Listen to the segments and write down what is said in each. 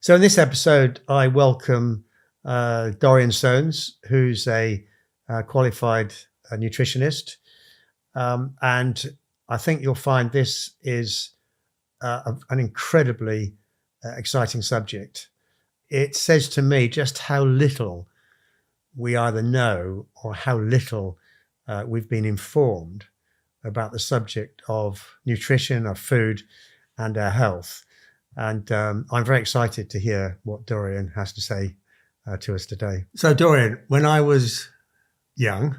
So in this episode, I welcome Dorian Soanes, who's a qualified nutritionist. And I think you'll find this is an incredibly exciting subject. It says to me just how little we either know or how little we've been informed about the subject of nutrition, of food, and our health. And I'm very excited to hear what Dorian has to say to us today. So Dorian, when I was young,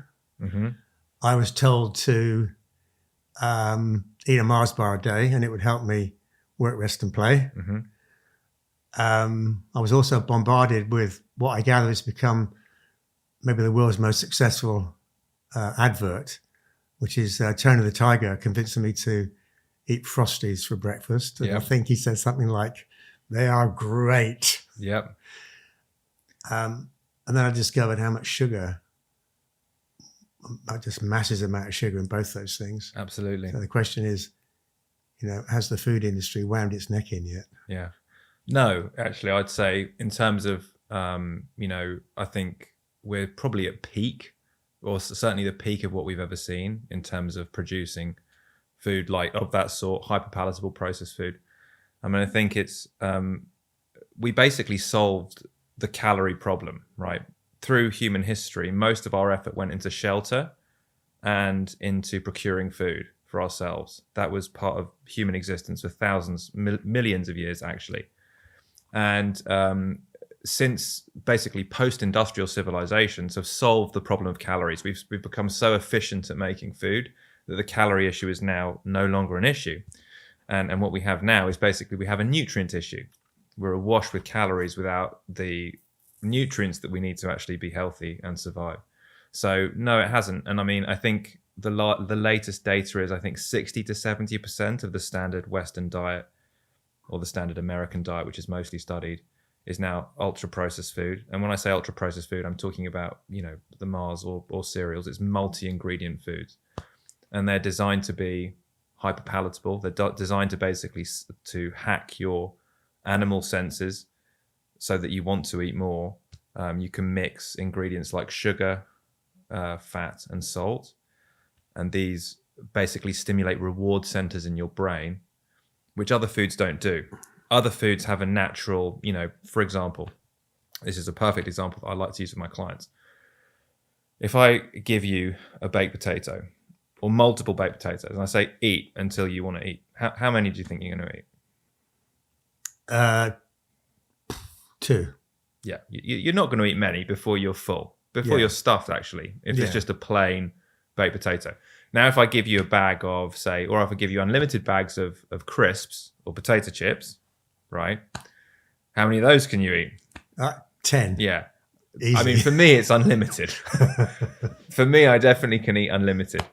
I was told to eat a Mars bar a day and it would help me work, rest and play. I was also bombarded with what I gather has become maybe the world's most successful advert, which is Tony the Tiger convincing me to eat Frosties for breakfast. And Yep. I think he said something like, they are great. Yep. And then I discovered how much sugar, just massive amount of sugar in both those things. Absolutely. So the question is, has the food industry wound its neck in yet? Yeah. No, actually, I'd say in terms of, I think we're probably at peak, or certainly the peak of what we've ever seen in terms of producing food like of that sort, hyperpalatable processed food. I mean, I think it's, we basically solved the calorie problem, right? Through human history, most of our effort went into shelter and into procuring food for ourselves. That was part of human existence for thousands, millions of years, actually. And since basically post-industrial civilizations have solved the problem of calories, we've become so efficient at making food that the calorie issue is now no longer an issue. And what we have now is basically we have a nutrient issue. We're awash with calories without the nutrients that we need to actually be healthy and survive. So no, it hasn't. And I mean, I think the latest data is, I think 60 to 70% of the standard Western diet, or the standard American diet, which is mostly studied, is now ultra processed food. And when I say ultra processed food, I'm talking about, the Mars or cereals. It's multi-ingredient foods. And they're designed to be hyperpalatable. They're designed to basically to hack your animal senses so that you want to eat more. You can mix ingredients like sugar, fat, and salt. And these basically stimulate reward centers in your brain, which other foods don't do. Other foods have a natural, for example, this is a perfect example that I like to use with my clients. If I give you a baked potato, or multiple baked potatoes, and I say eat until you want to eat, how many do you think you're going to eat? 2. Yeah, you're not going to eat many before you're full, before you're stuffed, actually, if it's just a plain baked potato. Now, if I give you a bag of, say, or if I give you unlimited bags of crisps or potato chips, right? How many of those can you eat? 10. Yeah. Easy. I mean, for me, it's unlimited. For me, I definitely can eat unlimited.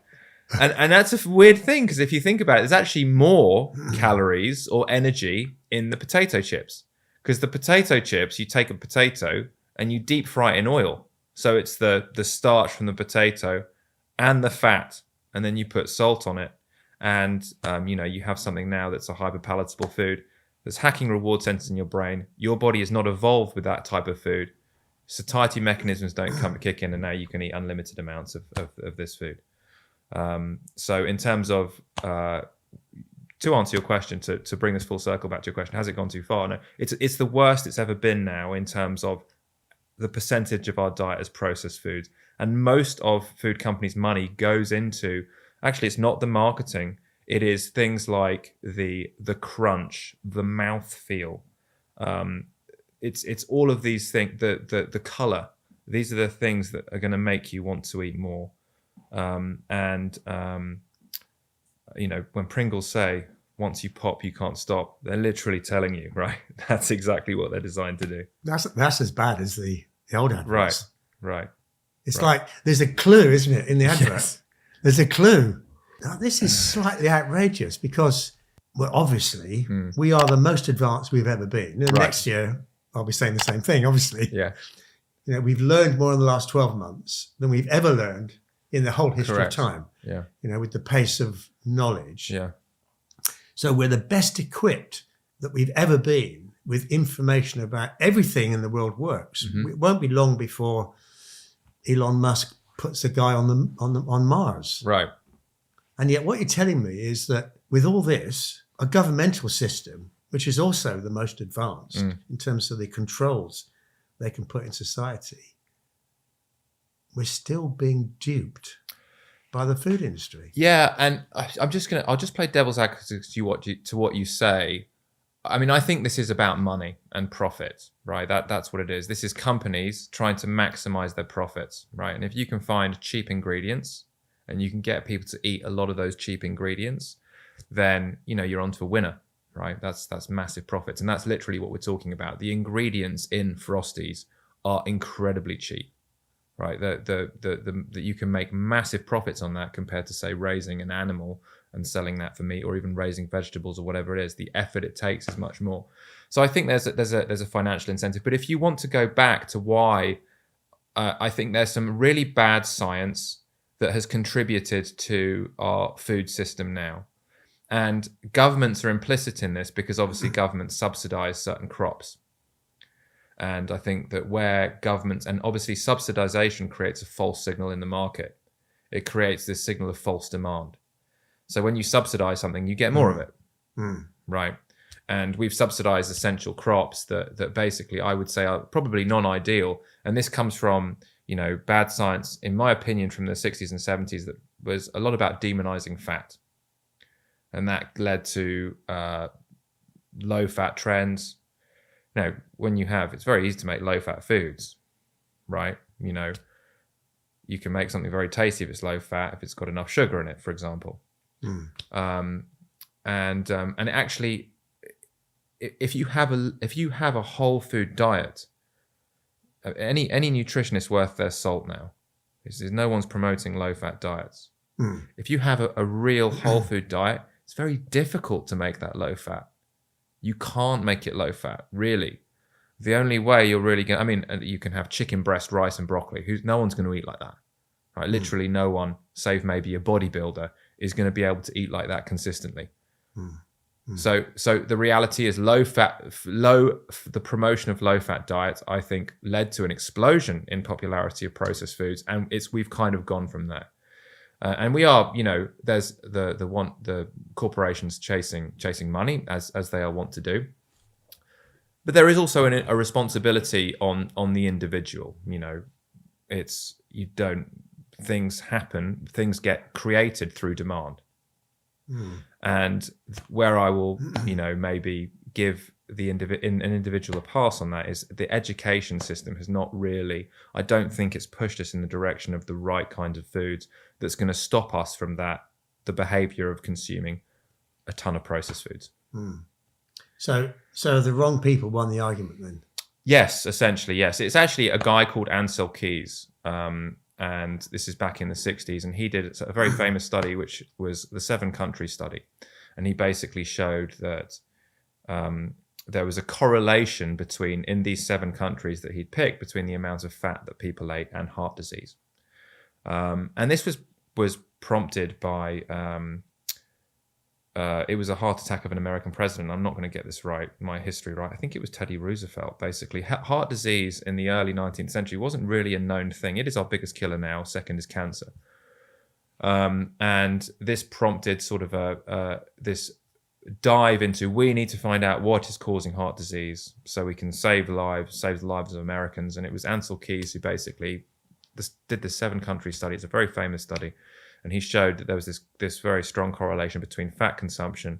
And that's a weird thing, because if you think about it, there's actually more calories or energy in the potato chips. Because the potato chips, you take a potato and you deep fry it in oil. So it's the starch from the potato and the fat, and then you put salt on it. And, you have something now that's a hyperpalatable food that's hacking reward centers in your brain. Your body is not evolved with that type of food. Satiety mechanisms don't kick in, and now you can eat unlimited amounts of this food. So in terms of, to answer your question, to bring this full circle back to your question, has it gone too far? No, it's the worst it's ever been now in terms of the percentage of our diet as processed foods. And most of food companies' money goes into, actually, it's not the marketing. It is things like the crunch, the mouthfeel. It's all of these things, the color. These are the things that are going to make you want to eat more. When Pringles say, once you pop, you can't stop, they're literally telling you, right? That's exactly what they're designed to do. That's as bad as the old adverts. Right. It's like there's a clue, isn't it, in the advert? Yes. There's a clue. Now, this is slightly outrageous because, well, obviously, we are the most advanced we've ever been. And next year, I'll be saying the same thing, obviously. Yeah. We've learned more in the last 12 months than we've ever learned in the whole history Correct. of time. Yeah. With the pace of knowledge. Yeah. So we're the best equipped that we've ever been with information about everything in the world works. Mm-hmm. It won't be long before Elon Musk puts a guy on Mars. Right. And yet what you're telling me is that with all this, a governmental system, which is also the most advanced in terms of the controls they can put in society, we're still being duped by the food industry. Yeah, and I'll just play devil's advocate to what you say. I mean, I think this is about money and profit, right? That's what it is. This is companies trying to maximize their profits, right? And if you can find cheap ingredients and you can get people to eat a lot of those cheap ingredients, then you're onto a winner, right? That's massive profits, and that's literally what we're talking about. The ingredients in Frosties are incredibly cheap, right? That you can make massive profits on that compared to, say, raising an animal and selling that for meat, or even raising vegetables or whatever it is. The effort it takes is much more. So I think there's a financial incentive. But if you want to go back to why, I think there's some really bad science that has contributed to our food system now. And governments are implicit in this because obviously governments subsidize certain crops. And I think that where governments, and obviously subsidization creates a false signal in the market. It creates this signal of false demand. So when you subsidize something, you get more of it, right? And we've subsidized essential crops that basically I would say are probably non-ideal. And this comes from, bad science, in my opinion, from the 60s and 70s that was a lot about demonizing fat. And that led to low-fat trends. It's very easy to make low-fat foods, right? You can make something very tasty if it's low-fat, if it's got enough sugar in it, for example. And actually, if you have a whole food diet, any nutritionist worth their salt now, no one's promoting low-fat diets. If you have a real whole food diet, it's very difficult to make that low-fat. You can't make it low-fat, really. The only way you're really going, you can have chicken breast, rice, and broccoli. No one's going to eat like that, right? Literally, no one, save maybe a bodybuilder, is going to be able to eat like that consistently. So the reality is the promotion of low-fat diets, I think, led to an explosion in popularity of processed foods, and we've kind of gone from there. And we are, there's the corporations chasing money as they are wont to do, but there is also a responsibility on the individual. Things happen, things get created through demand. And where I will, maybe give an individual a pass on that is the education system has not really, I don't think it's pushed us in the direction of the right kind of foods that's going to stop us from the behavior of consuming a ton of processed foods. So the wrong people won the argument then? Yes, essentially, yes. It's actually a guy called Ansel Keys, and this is back in the 60s, and he did a very famous study, which was the 7-country study. And he basically showed that there was a correlation in these 7 countries that he'd picked between the amount of fat that people ate and heart disease. And this was prompted by, it was a heart attack of an American president. I'm not going to get this right, my history right. I think it was Teddy Roosevelt, basically. Heart disease in the early 19th century wasn't really a known thing. It is our biggest killer now. Second is cancer. And this prompted sort of this dive into, we need to find out what is causing heart disease so we can save the lives of Americans. And it was Ansel Keys who basically did the 7-country study. It's a very famous study. And he showed that there was this very strong correlation between fat consumption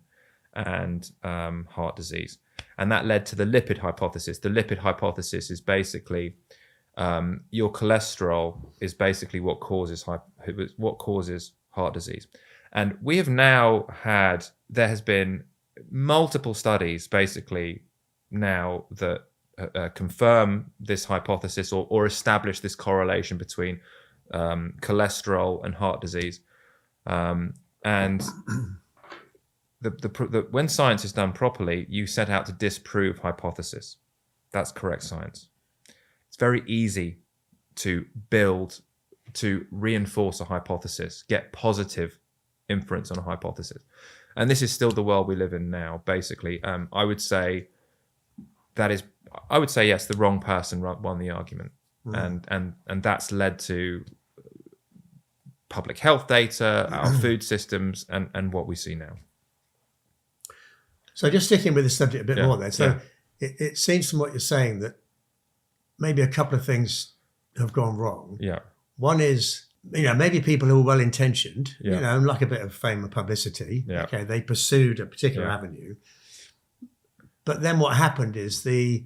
and heart disease. And that led to the lipid hypothesis. The lipid hypothesis is basically your cholesterol is basically what causes heart disease. And we have now there has been multiple studies basically now that confirm this hypothesis or establish this correlation between cholesterol and heart disease. And when science is done properly, you set out to disprove hypothesis. That's correct science. It's very easy to reinforce a hypothesis, get positive inference on a hypothesis. And this is still the world we live in now, basically. I would say that is, I would say, yes, the wrong person won the argument. And that's led to public health data, our food systems, and what we see now. So just sticking with the subject a bit more then. So it seems from what you're saying that maybe a couple of things have gone wrong. Yeah. One is, maybe people who are well-intentioned, like a bit of fame and publicity. Yeah. Okay, they pursued a particular avenue. But then what happened is the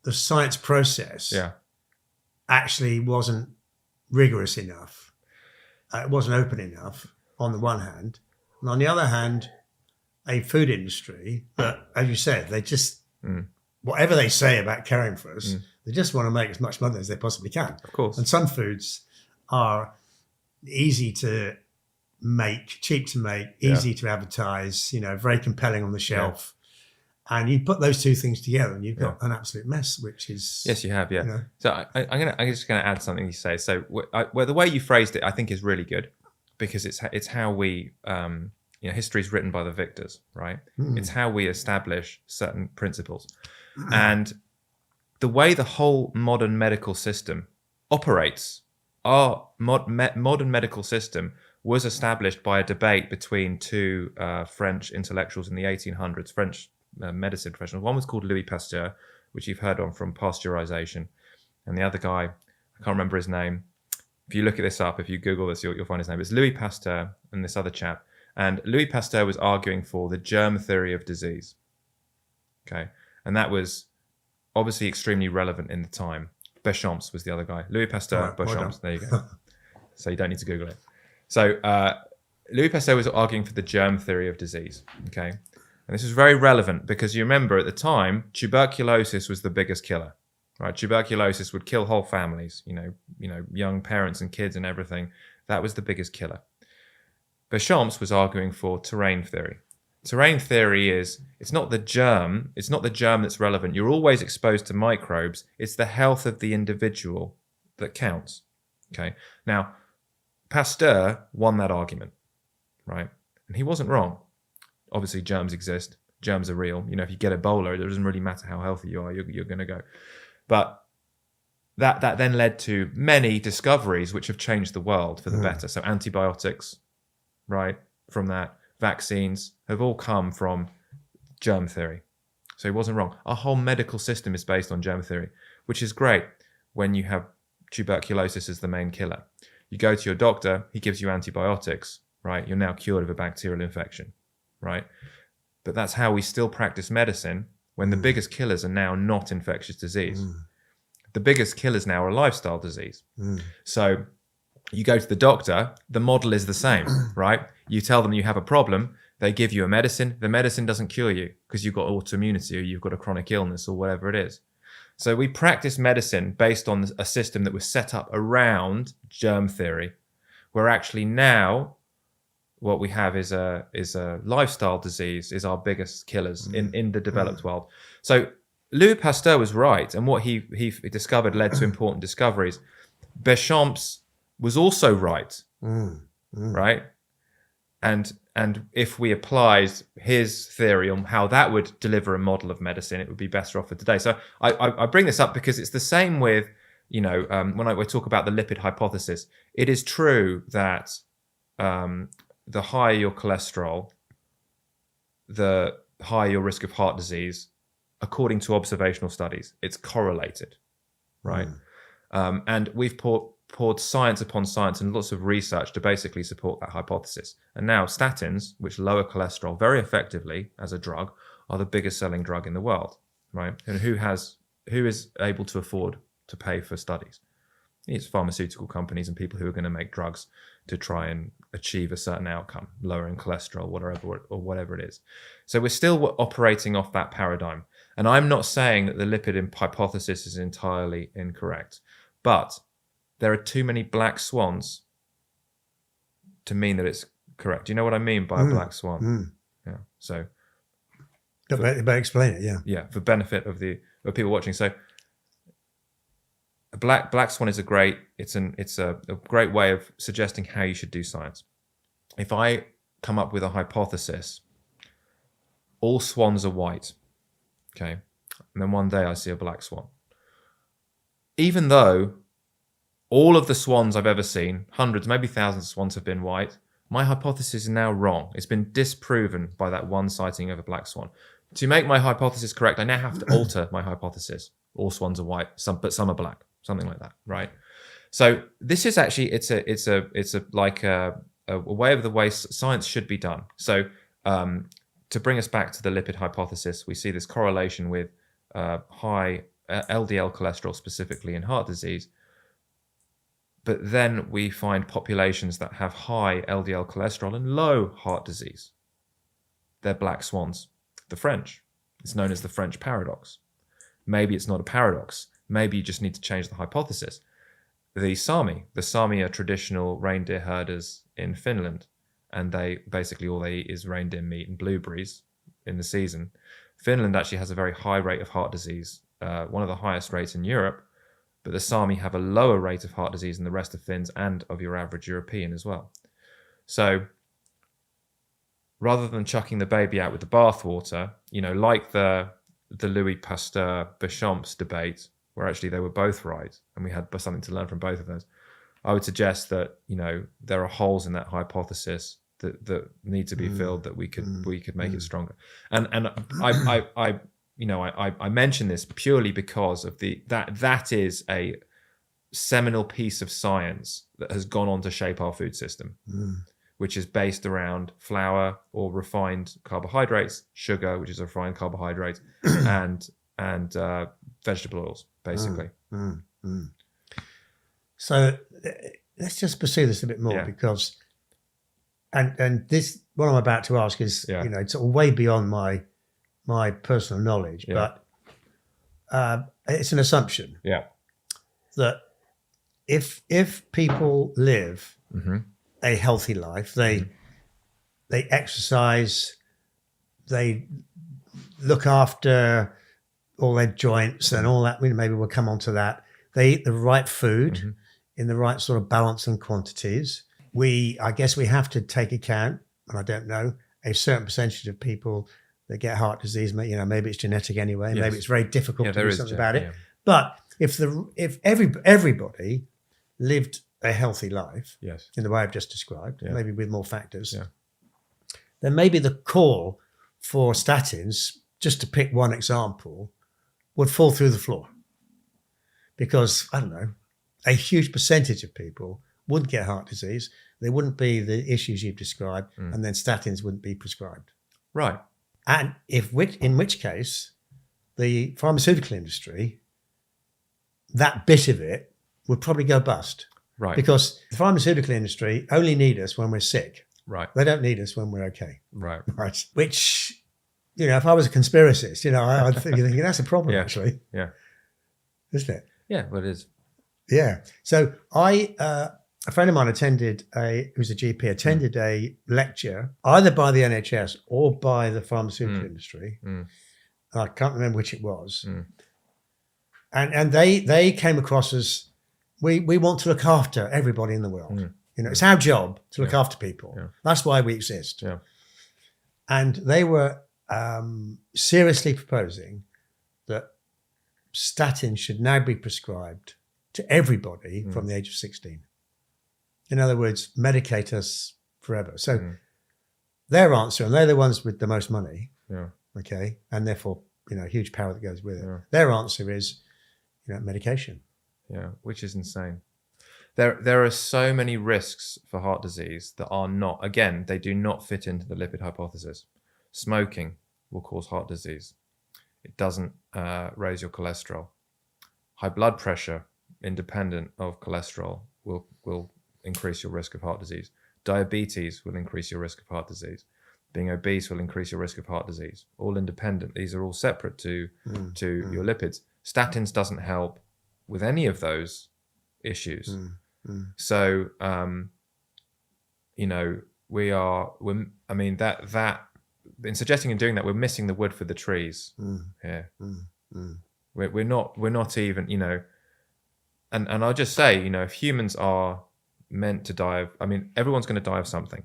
science process actually wasn't rigorous enough. It wasn't open enough on the one hand. And on the other hand, a food industry that, as you said, they just, whatever they say about caring for us, they just want to make as much money as they possibly can. Of course. And some foods are easy to make, cheap to make, easy to advertise, very compelling on the shelf. And you put those two things together and you've got an absolute mess, which is... Yes, you have, So I'm just going to add something you say. So the way you phrased it, I think is really good, because it's how we... history is written by the victors, right? It's how we establish certain principles. And the way the whole modern medical system operates, our modern medical system was established by a debate between two French intellectuals in the 1800s, French medicine professionals. One was called Louis Pasteur, which you've heard on from pasteurization. And the other guy, I can't remember his name. If you look at this up, if you Google this, you'll find his name. It's Louis Pasteur and this other chap. And Louis Pasteur was arguing for the germ theory of disease. Okay. And that was obviously extremely relevant in the time. Bechamps was the other guy. Louis Pasteur, Bechamps. There you go. So you don't need to Google it. So Louis Pasteur was arguing for the germ theory of disease. Okay. And this is very relevant because you remember at the time, tuberculosis was the biggest killer. Right? Tuberculosis would kill whole families, young parents and kids and everything. That was the biggest killer. Bechamps was arguing for terrain theory. Terrain theory is, it's not the germ that's relevant. You're always exposed to microbes. It's the health of the individual that counts. Okay. Now, Pasteur won that argument, right? And he wasn't wrong. Obviously, germs exist. Germs are real. If you get Ebola, it doesn't really matter how healthy you are. You're going to go. But that then led to many discoveries which have changed the world for the better. So antibiotics, right? From that, vaccines have all come from germ theory. So he wasn't wrong. Our whole medical system is based on germ theory, which is great when you have tuberculosis as the main killer. You go to your doctor, he gives you antibiotics, right? You're now cured of a bacterial infection, right? But that's how we still practice medicine when the biggest killers are now not infectious disease. The biggest killers now are lifestyle disease. So you go to the doctor, the model is the same, right? You tell them you have a problem, they give you a medicine. The medicine doesn't cure you because you've got autoimmunity or you've got a chronic illness or whatever it is. So we practice medicine based on a system that was set up around germ theory, where actually now what we have is a lifestyle disease is our biggest killers in the developed world. So Louis Pasteur was right, and what he discovered led to important discoveries. Bechamps was also right, right? And if we applied his theory on how that would deliver a model of medicine, it would be better off for today. So I bring this up because it's the same with, when we talk about the lipid hypothesis. It is true that the higher your cholesterol, the higher your risk of heart disease, according to observational studies. It's correlated, right? And we've poured science upon science and lots of research to basically support that hypothesis. And now statins, which lower cholesterol very effectively as a drug, are the biggest selling drug in the world, right? And who is able to afford to pay for studies? It's pharmaceutical companies and people who are going to make drugs to try and achieve a certain outcome, lowering cholesterol, whatever it is. So we're still operating off that paradigm. And I'm not saying that the lipid hypothesis is entirely incorrect, but there are too many black swans to mean that it's correct. Do you know what I mean by a black swan? Yeah. So, but explain it. Yeah. Yeah. For benefit of people watching. So, a black swan is a great great way of suggesting how you should do science. If I come up with a hypothesis, all swans are white. Okay. And then one day I see a black swan. Even though all of the swans I've ever seen, hundreds, maybe thousands of swans have been white, my hypothesis is now wrong. It's been disproven by that one sighting of a black swan. To make my hypothesis correct, I now have to alter my hypothesis. All swans are white, but some are black, something like that, right? So this is actually it's a way of the way science should be done. So to bring us back to the lipid hypothesis, we see this correlation with high LDL cholesterol, specifically in heart disease. But then we find populations that have high LDL cholesterol and low heart disease. They're black swans. The French. It's known as the French paradox. Maybe it's not a paradox. Maybe you just need to change the hypothesis. The Sami are traditional reindeer herders in Finland, and they basically all they eat is reindeer meat and blueberries in the season. Finland actually has a very high rate of heart disease, one of the highest rates in Europe, but the Sami have a lower rate of heart disease than the rest of Finns and of your average European as well. So rather than chucking the baby out with the bathwater, like the Louis Pasteur-Béchamps debate, where actually they were both right, and we had something to learn from both of those, I would suggest that there are holes in that hypothesis that need to be filled, that we could make it stronger. And I mention this purely because of that is a seminal piece of science that has gone on to shape our food system, which is based around flour or refined carbohydrates, sugar, which is a refined carbohydrate, and vegetable oils, basically. So let's just pursue this a bit more, because and this what I'm about to ask is it's way beyond my personal knowledge, but it's an assumption that if people live a healthy life, they exercise, they look after all their joints and all that, maybe we'll come on to that, they eat the right food in the right sort of balance and quantities. I guess we have to take account, and I don't know, a certain percentage of people that get heart disease, maybe it's genetic anyway. Maybe it's very difficult to do something about it. But if everybody lived a healthy life, in the way I've just described, maybe with more factors, then maybe the call for statins, just to pick one example, would fall through the floor, because I don't know, a huge percentage of people wouldn't get heart disease. There wouldn't be the issues you've described, and then statins wouldn't be prescribed. Right. And in which case, the pharmaceutical industry, that bit of it would probably go bust. Right. Because the pharmaceutical industry only need us when we're sick. Right. They don't need us when we're okay. Right. Right. Which, if I was a conspiracist, I'd think that's a problem, actually. Yeah. Isn't it? Yeah, well, it is. Yeah. So a friend of mine who's a GP, attended a lecture either by the NHS or by the pharmaceutical industry. I can't remember which it was. And they came across as, we want to look after everybody in the world. It's our job to look after people. That's why we exist. And they were seriously proposing that statins should now be prescribed to everybody from the age of 16. In other words, medicate us forever. So their answer, and they're the ones with the most money, okay, and therefore, huge power that goes with it. Their answer is, medication. Yeah, which is insane. There are so many risks for heart disease that are not, again, they do not fit into the lipid hypothesis. Smoking will cause heart disease. It doesn't raise your cholesterol. High blood pressure, independent of cholesterol, will increase your risk of heart disease. Diabetes will increase your risk of heart disease. Being obese will increase your risk of heart disease. All independent. These are all separate to your lipids. Statins doesn't help with any of those issues. So, in suggesting and doing that, we're missing the wood for the trees here. We're not even, and I'll just say, if humans are meant to die everyone's going to die of something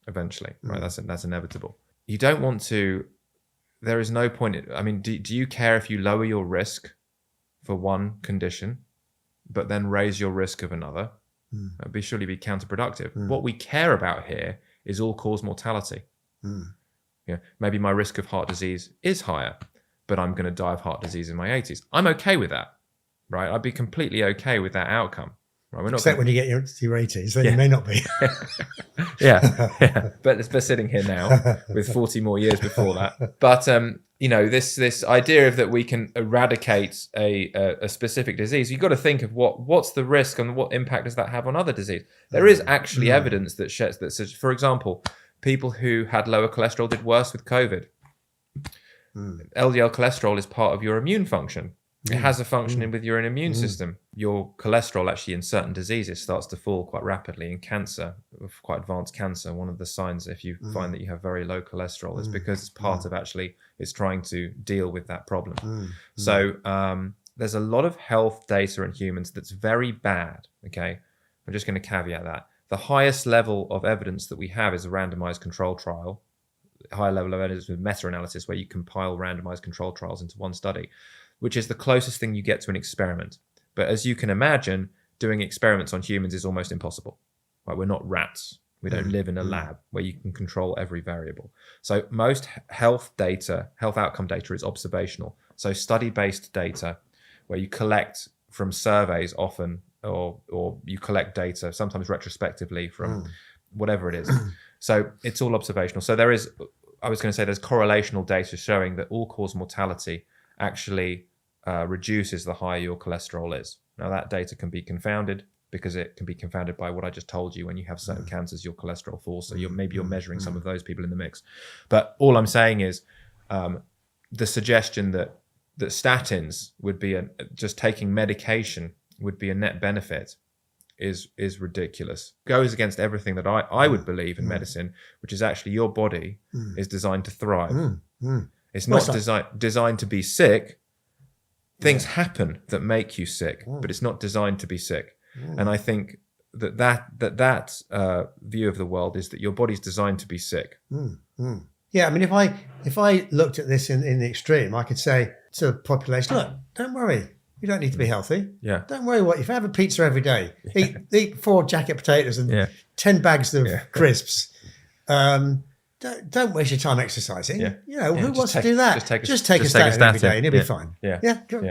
eventually, right? That's inevitable. You don't want to there is no point. I mean, do you care if you lower your risk for one condition, but then raise your risk of another? That would surely be counterproductive. What we care about here is all-cause mortality. Maybe my risk of heart disease is higher, but I'm going to die of heart disease in my 80s. I'm okay with that, right? I'd be completely okay with that outcome. Right? Except when you get to your 80s, then you may not be. yeah. But sitting here now with 40 more years before that. But this idea of that we can eradicate a specific disease, you've got to think of what's the risk and what impact does that have on other disease. There is actually evidence that says, for example, people who had lower cholesterol did worse with COVID. LDL cholesterol is part of your immune function. It has a function with your immune system. Your cholesterol actually in certain diseases starts to fall quite rapidly. In cancer, quite advanced cancer, one of the signs if you find that you have very low cholesterol is because it's part of actually it's trying to deal with that problem. So there's a lot of health data in humans that's very bad. Okay, I'm just going to caveat that. The highest level of evidence that we have is a randomized control trial. Higher level of evidence with meta-analysis where you compile randomized control trials into one study, which is the closest thing you get to an experiment. But as you can imagine, doing experiments on humans is almost impossible. Right? We're not rats. We don't live in a lab where you can control every variable. So most health outcome data is observational. So study-based data where you collect from surveys often, or you collect data, sometimes retrospectively from whatever it is. So it's all observational. So there's correlational data showing that all-cause mortality actually reduces the higher your cholesterol is. Now that data can be confounded because it can be confounded by what I just told you. When you have certain cancers, your cholesterol falls. So you're measuring some of those people in the mix. But all I'm saying is the suggestion that statins would be just taking medication would be a net benefit is ridiculous. Goes against everything that I would believe in medicine, which is actually your body is designed to thrive. It's not designed to be sick. Things happen that make you sick, but it's not designed to be sick. And I think that view of the world is that your body's designed to be sick. Yeah, I mean, if I looked at this in the extreme, I could say to the population, look, don't worry. You don't need to be healthy. Yeah. Don't worry if you have a pizza every day, eat 4 jacket potatoes and 10 bags of crisps. Don't waste your time exercising. Who wants to do that? Just take a statin every day and you'll be fine.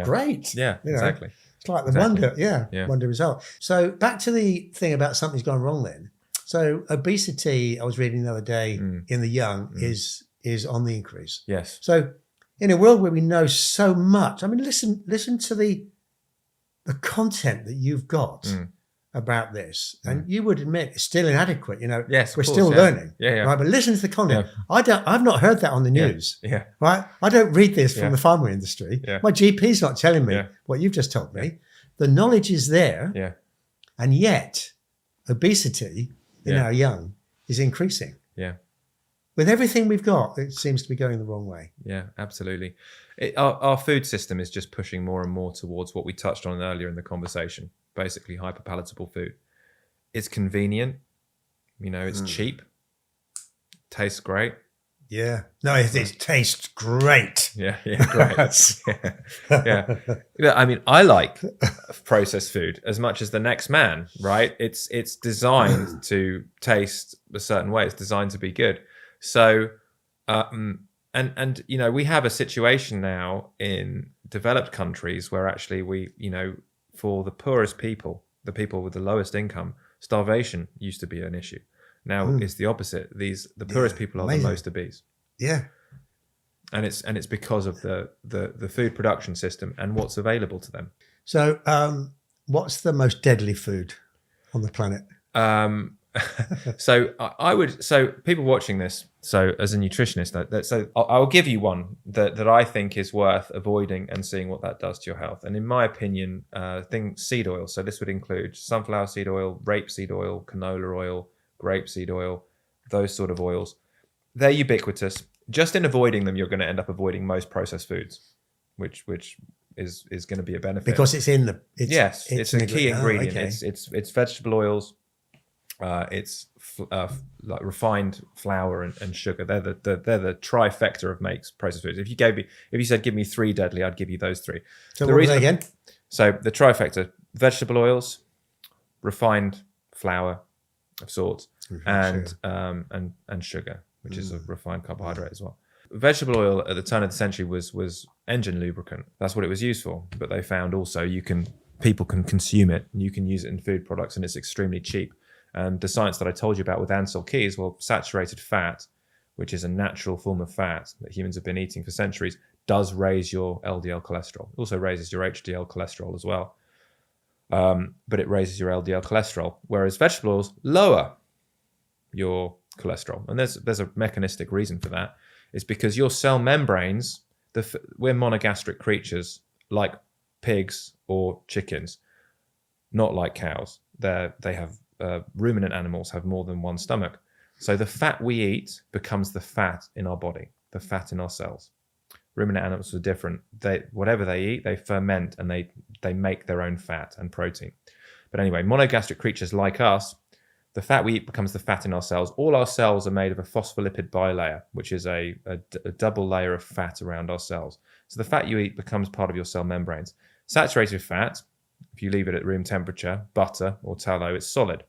Great. Yeah, exactly. It's like the wonder result. So back to the thing about something's gone wrong then. So obesity, I was reading the other day in the young is on the increase. Yes. So in a world where we know so much, I mean, listen to the content that you've got about this, and you would admit it's still inadequate. Yes, we're still learning. Right, but listen to the content. I've not heard that on the news. Right, I don't read this from the pharma industry. My GP's not telling me what you've just told me. The knowledge is there. And yet obesity in our young is increasing. With everything we've got, it seems to be going the wrong way. Yeah, absolutely. Our food system is just pushing more and more towards what we touched on earlier in the conversation, basically hyperpalatable food. It's convenient, it's cheap, tastes great. Yeah. No, it tastes great. Yeah, great. Yeah. I mean, I like processed food as much as the next man, right? It's designed to taste a certain way. It's designed to be good. So, and we have a situation now in developed countries where actually we, for the poorest people, the people with the lowest income, starvation used to be an issue. Now it's the opposite. The poorest people are the most obese. Yeah. And it's because of the food production system and what's available to them. So, what's the most deadly food on the planet? So people watching this, so as a nutritionist, so I'll give you one that I think is worth avoiding and seeing what that does to your health. And in my opinion, seed oil. So this would include sunflower seed oil, rapeseed oil, canola oil, grapeseed oil, those sort of oils. They're ubiquitous. Just in avoiding them, you're going to end up avoiding most processed foods, which is going to be a benefit because it's in the. It's a key ingredient. Okay. It's vegetable oils. it's like refined flour and sugar. They're the trifecta of makes processed foods. If you said give me 3 deadly, I'd give you those 3. So what were they again? So the trifecta: vegetable oils, refined flour of sorts, and sugar, which is a refined carbohydrate as well. Vegetable oil at the turn of the century was engine lubricant. That's what it was used for. But they found also people can consume it, and you can use it in food products, and it's extremely cheap. And the science that I told you about with Ansel Keys, well, saturated fat, which is a natural form of fat that humans have been eating for centuries, does raise your LDL cholesterol. It also raises your HDL cholesterol as well. But it raises your LDL cholesterol, whereas vegetable oils lower your cholesterol. And there's a mechanistic reason for that. It's because your cell membranes, we're monogastric creatures like pigs or chickens, not like cows. Ruminant animals have more than one stomach. So the fat we eat becomes the fat in our body, the fat in our cells. Ruminant animals are different. Whatever they eat, they ferment and they make their own fat and protein. But anyway, monogastric creatures like us, the fat we eat becomes the fat in our cells. All our cells are made of a phospholipid bilayer, which is a double layer of fat around our cells. So the fat you eat becomes part of your cell membranes. Saturated fat, if you leave it at room temperature, butter or tallow, it's solid.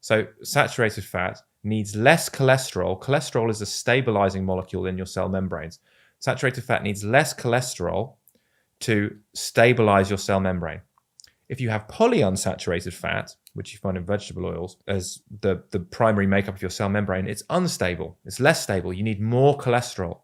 So saturated fat needs less cholesterol. Cholesterol is a stabilizing molecule in your cell membranes. Saturated fat needs less cholesterol to stabilize your cell membrane. If you have polyunsaturated fat, which you find in vegetable oils, as the primary makeup of your cell membrane, it's unstable. It's less stable. You need more cholesterol.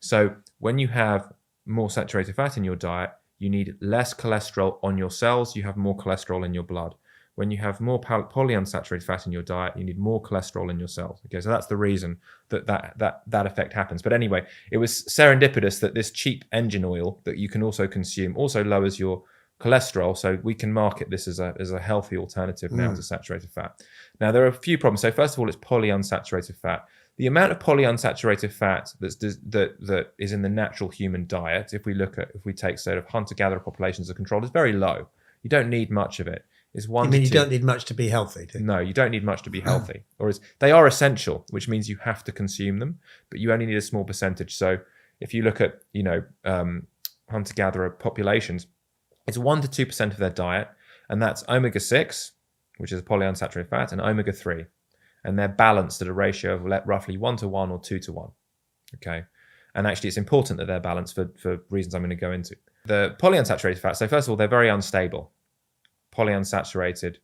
So when you have more saturated fat in your diet, you need less cholesterol on your cells. You have more cholesterol in your blood. When you have more polyunsaturated fat in your diet, you need more cholesterol in your cells. Okay, so that's the reason that effect happens. But anyway, it was serendipitous that this cheap engine oil that you can also consume also lowers your cholesterol. So we can market this as a healthy alternative now to saturated fat. Now there are a few problems. So first of all, it's polyunsaturated fat. The amount of polyunsaturated fat that is in the natural human diet, if we take sort of hunter-gatherer populations as a control, is very low. You don't need much of it. It's one. You mean you don't need much to be healthy? No, you don't need much to be healthy. They are essential, which means you have to consume them, but you only need a small percentage. So if you look at hunter-gatherer populations, it's 1 to 2% of their diet, and that's omega-6, which is a polyunsaturated fat, and omega-3. And they're balanced at a ratio of roughly 1 to 1 or 2 to 1. Okay. And actually, it's important that they're balanced for reasons I'm going to go into. The polyunsaturated fats, so first of all, they're very unstable. Polyunsaturated,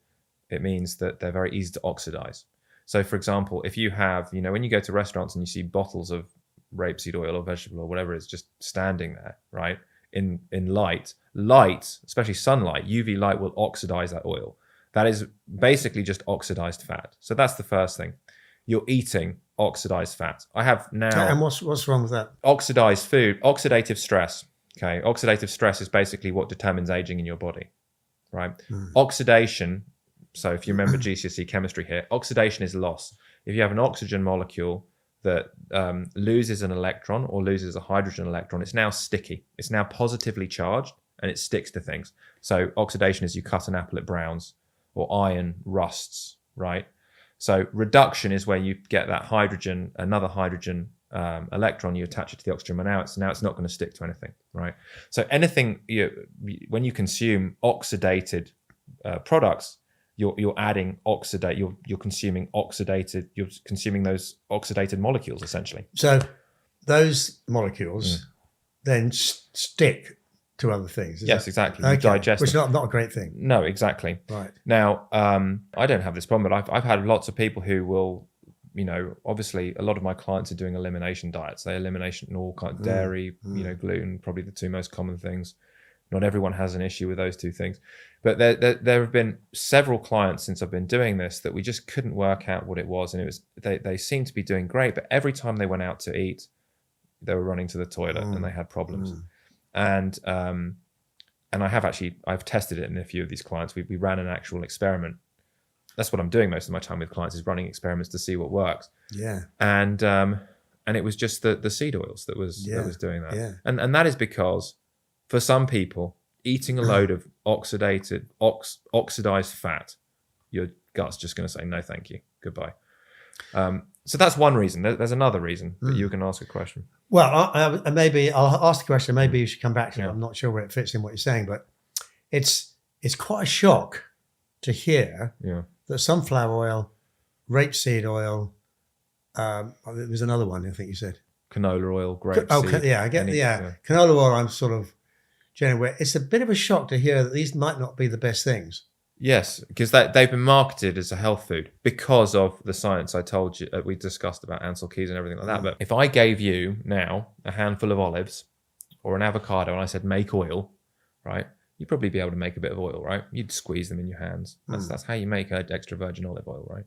it means that they're very easy to oxidize. So, for example, if you have, when you go to restaurants and you see bottles of rapeseed oil or vegetable or whatever, it's just standing there, right? In light, especially sunlight, UV light will oxidize that oil. That is basically just oxidized fat. So that's the first thing. You're eating oxidized fat. I have now. And what's wrong with that? Oxidized food, oxidative stress. Okay, oxidative stress is basically what determines aging in your body, right? Oxidation. So if you remember GCSE chemistry here, oxidation is loss. If you have an oxygen molecule that loses an electron or loses a hydrogen electron, it's now sticky. It's now positively charged and it sticks to things. So oxidation is you cut an apple, it browns, or iron rusts, right? So reduction is where you get that hydrogen, another hydrogen electron, you attach it to the oxygen, but now it's not going to stick to anything, right? So anything, when you consume oxidated products, you're adding oxidate, you're consuming oxidated, you're consuming those oxidated molecules essentially. So those molecules then stick to other things. Yes, exactly. Okay. You digest which is them. not a great thing. No, exactly. Right. Now, I don't have this problem, but I've had lots of people who will, obviously a lot of my clients are doing elimination diets. They eliminate all kind of dairy, gluten, probably the two most common things. Not everyone has an issue with those two things. But there have been several clients since I've been doing this that we just couldn't work out what it was. And it was they seemed to be doing great, but every time they went out to eat, they were running to the toilet and they had problems. And I've tested it in a few of these clients. We ran an actual experiment. That's what I'm doing most of my time with clients, is running experiments to see what works. Yeah. And it was just the seed oils that was doing that. Yeah. And that is because for some people, eating a load of oxidized fat, your gut's just going to say no, thank you. goodbye. So that's one reason. There's another reason that you can ask a question. Well, maybe I'll ask the question. Maybe you should come back to it. Yeah. I'm not sure where it fits in what you're saying, but it's quite a shock to hear that sunflower oil, rapeseed oil, there's another one I think you said. Canola oil, grapeseed. Yeah, I get canola oil. I'm sort of generally aware. It's a bit of a shock to hear that these might not be the best things. Yes, because they've been marketed as a health food because of the science I told you we discussed about Ansel Keys and everything like that. But if I gave you now a handful of olives or an avocado and I said make oil, right? You'd probably be able to make a bit of oil, right? You'd squeeze them in your hands. That's how you make extra virgin olive oil, right?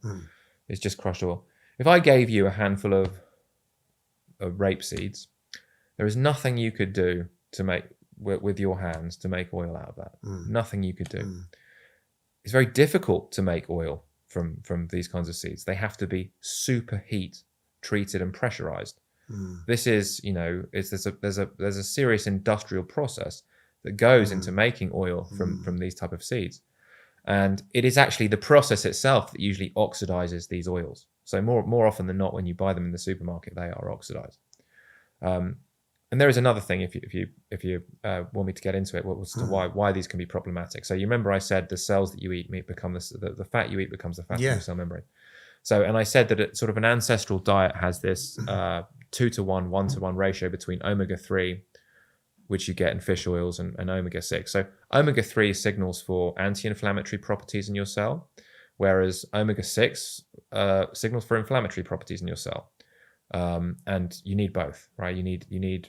It's just crushed oil. If I gave you a handful of rape seeds, there is nothing you could do to make with your hands to make oil out of that. Nothing you could do. It's very difficult to make oil from these kinds of seeds. They have to be super heat treated and pressurized. This is, there's a serious industrial process that goes into making oil from these type of seeds. And it is actually the process itself that usually oxidizes these oils. So more often than not, when you buy them in the supermarket, they are oxidized. And there is another thing, if you want me to get into it, as to why these can be problematic. So you remember I said the cells that you eat become the fat you eat becomes the fat in the cell membrane. So, and I said that sort of an ancestral diet has this 2-to-1, 1-to-1 ratio between omega-3, which you get in fish oils, and omega-6. So omega-3 signals for anti-inflammatory properties in your cell, whereas omega-6 signals for inflammatory properties in your cell. And you need both, right? You need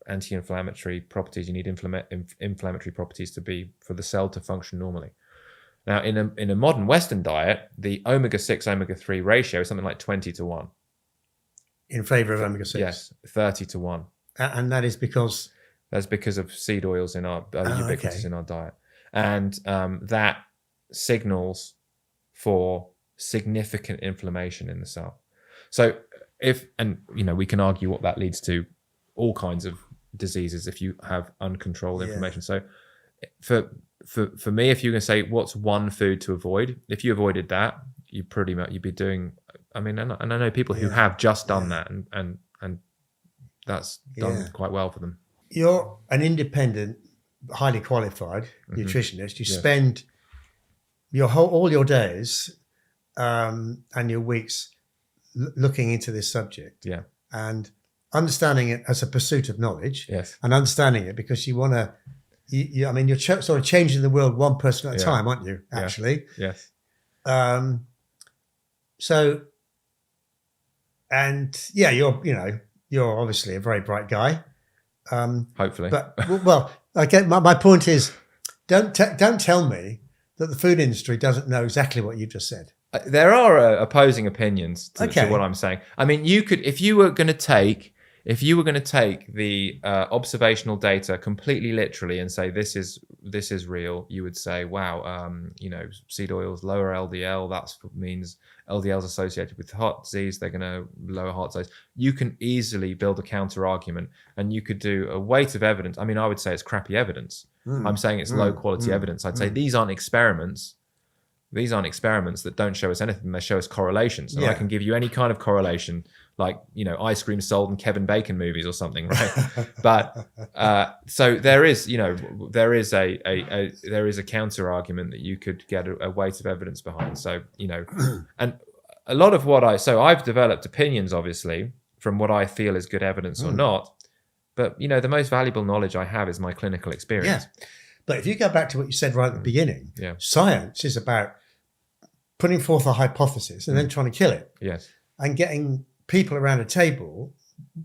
anti-inflammatory properties. You need inflammatory properties for the cell to function normally. Now, in a modern Western diet, the omega-6 omega-3 ratio is something like 20-to-1. In favor of omega-6? Yes, 30-to-1. And that is because? That's because of seed oils in our ubiquitous in our diet. And that signals for significant inflammation in the cell. So we can argue what that leads to, all kinds of diseases if you have uncontrolled inflammation. So for me, if you're going to say what's one food to avoid, if you avoided that, you'd be doing, and I know people who have just done that and that's done quite well for them. You're an independent, highly qualified nutritionist. You spend all your days and your weeks looking into this subject and understanding it as a pursuit of knowledge, and understanding it because you want to, you're sort of changing the world one person at a time, aren't you, actually? Yes. So, and you're obviously a very bright guy. Hopefully. But, well, I get my point is, don't tell me that the food industry doesn't know exactly what you just said. There are opposing opinions to what I'm saying. You could, if you were going to take the observational data completely literally and say this is real, you would say, wow, seed oils lower LDL. That means LDL is associated with heart disease. They're going to lower heart disease. You can easily build a counter argument, and you could do a weight of evidence. I would say it's crappy evidence. I'm saying it's low quality evidence. I'd say these aren't experiments. These aren't experiments that don't show us anything. They show us correlations. And I can give you any kind of correlation, like, ice cream sold in Kevin Bacon movies or something, right? But so there is a counter argument that you could get a weight of evidence behind. So, and a lot of I've developed opinions, obviously, from what I feel is good evidence or not. But, the most valuable knowledge I have is my clinical experience. Yeah. But if you go back to what you said right at the beginning, science is about putting forth a hypothesis and then trying to kill it. Yes. And getting people around a table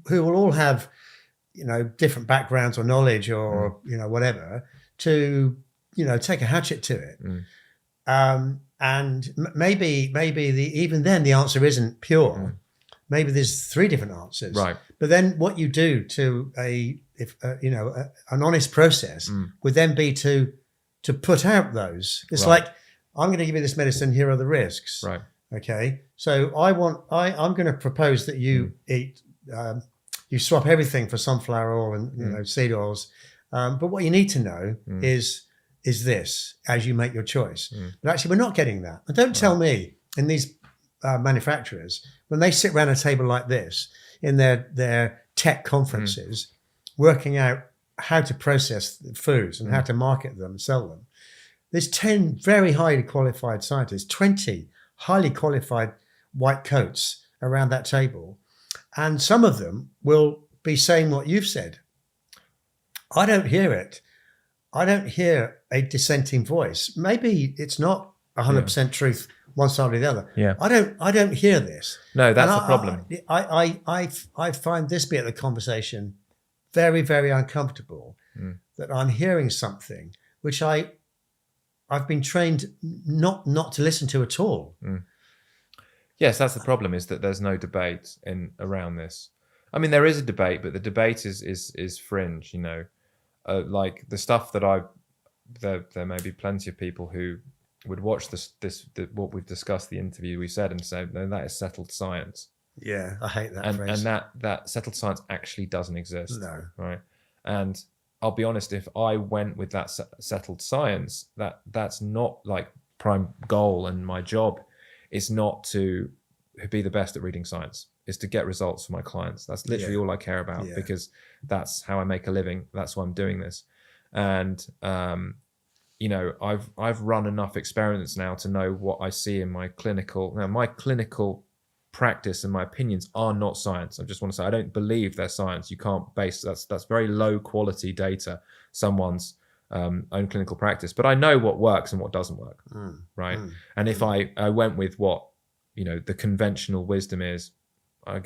who will all have, different backgrounds or knowledge or, whatever, to, take a hatchet to it. And maybe even then the answer isn't pure. Maybe there's 3 different answers. Right. But then what you do to an honest process would then be to put out those. It's like, I'm going to give you this medicine. Here are the risks. Right. Okay. So I'm going to propose that you eat, you swap everything for sunflower oil and seed oils. But what you need to know is this as you make your choice. But actually, we're not getting that. And don't tell me in these manufacturers, when they sit around a table like this in their tech conferences, working out how to process the foods and how to market them and sell them, there's 10 very highly qualified scientists, 20 highly qualified white coats around that table. And some of them will be saying what you've said. I don't hear it. I don't hear a dissenting voice. Maybe it's not 100% truth one side or the other. Yeah. I don't hear this. No, that's the problem. I find this bit of the conversation very, very uncomfortable, that I'm hearing something which I've been trained not to listen to at all. Yes, that's the problem, is that there's no debate around this. I mean, there is a debate, but the debate is fringe, you know. Like the stuff that there may be plenty of people who would watch what we've discussed, the interview we said, and say, no, that is settled science. Yeah, I hate that phrase. And that settled science actually doesn't exist. No. Right. And I'll be honest, if I went with that settled science, that's not like prime goal, and my job is not to be the best at reading science. Is to get results for my clients. That's literally all I care about, because that's how I make a living. That's why I'm doing this. And you know, I've run enough experiments now to know what I see in my clinical. Now, my clinical practice and my opinions are not science. I just want to say I don't believe they're science. You can't base that's very low quality data, someone's own clinical practice. But I know what works and what doesn't work, right? And if I went with what, you know, the conventional wisdom is, I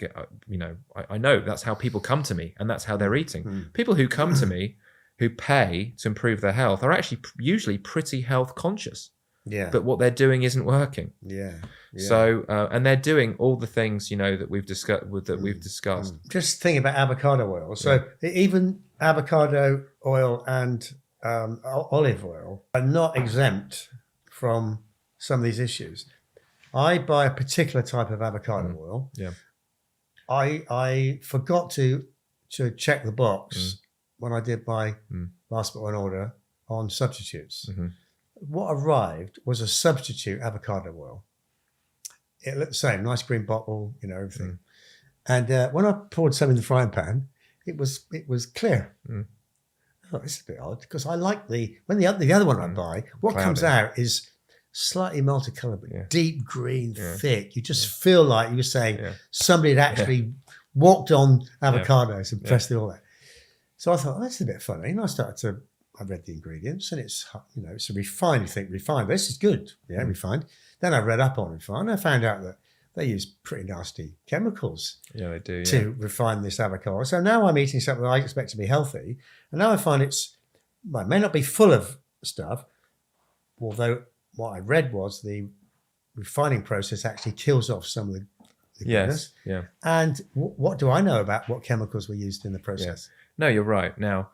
know that's how people come to me, and that's how they're eating. People who come to me who pay to improve their health are actually usually pretty health conscious. Yeah. But what they're doing isn't working. Yeah. So and they're doing all the things, you know, that we've discussed. Just think about avocado oil. So even avocado oil and olive oil are not exempt from some of these issues. I buy a particular type of avocado oil. Yeah. I forgot to check the box when I did my last one order on substitutes. What arrived was a substitute avocado oil. It looked the same, nice green bottle, you know, everything. And when I poured some in the frying pan, it was clear. I thought, this is a bit odd, because I like the other one I buy, what cloudy comes out is slightly multicolored, but deep green, thick. You just feel like you were saying somebody had actually walked on avocados and pressed all that. So I thought, that's a bit funny. And I read the ingredients, and it's, you know, it's a refined. You think refined, this is good, refined. Then I read up on refined. I found out that they use pretty nasty chemicals they do, to refine this avocado. So now I'm eating something that I expect to be healthy, and now I find it may not be full of stuff, although what I read was the refining process actually kills off some of the goodness. And what do I know about what chemicals were used in the process? No, you're right. Now,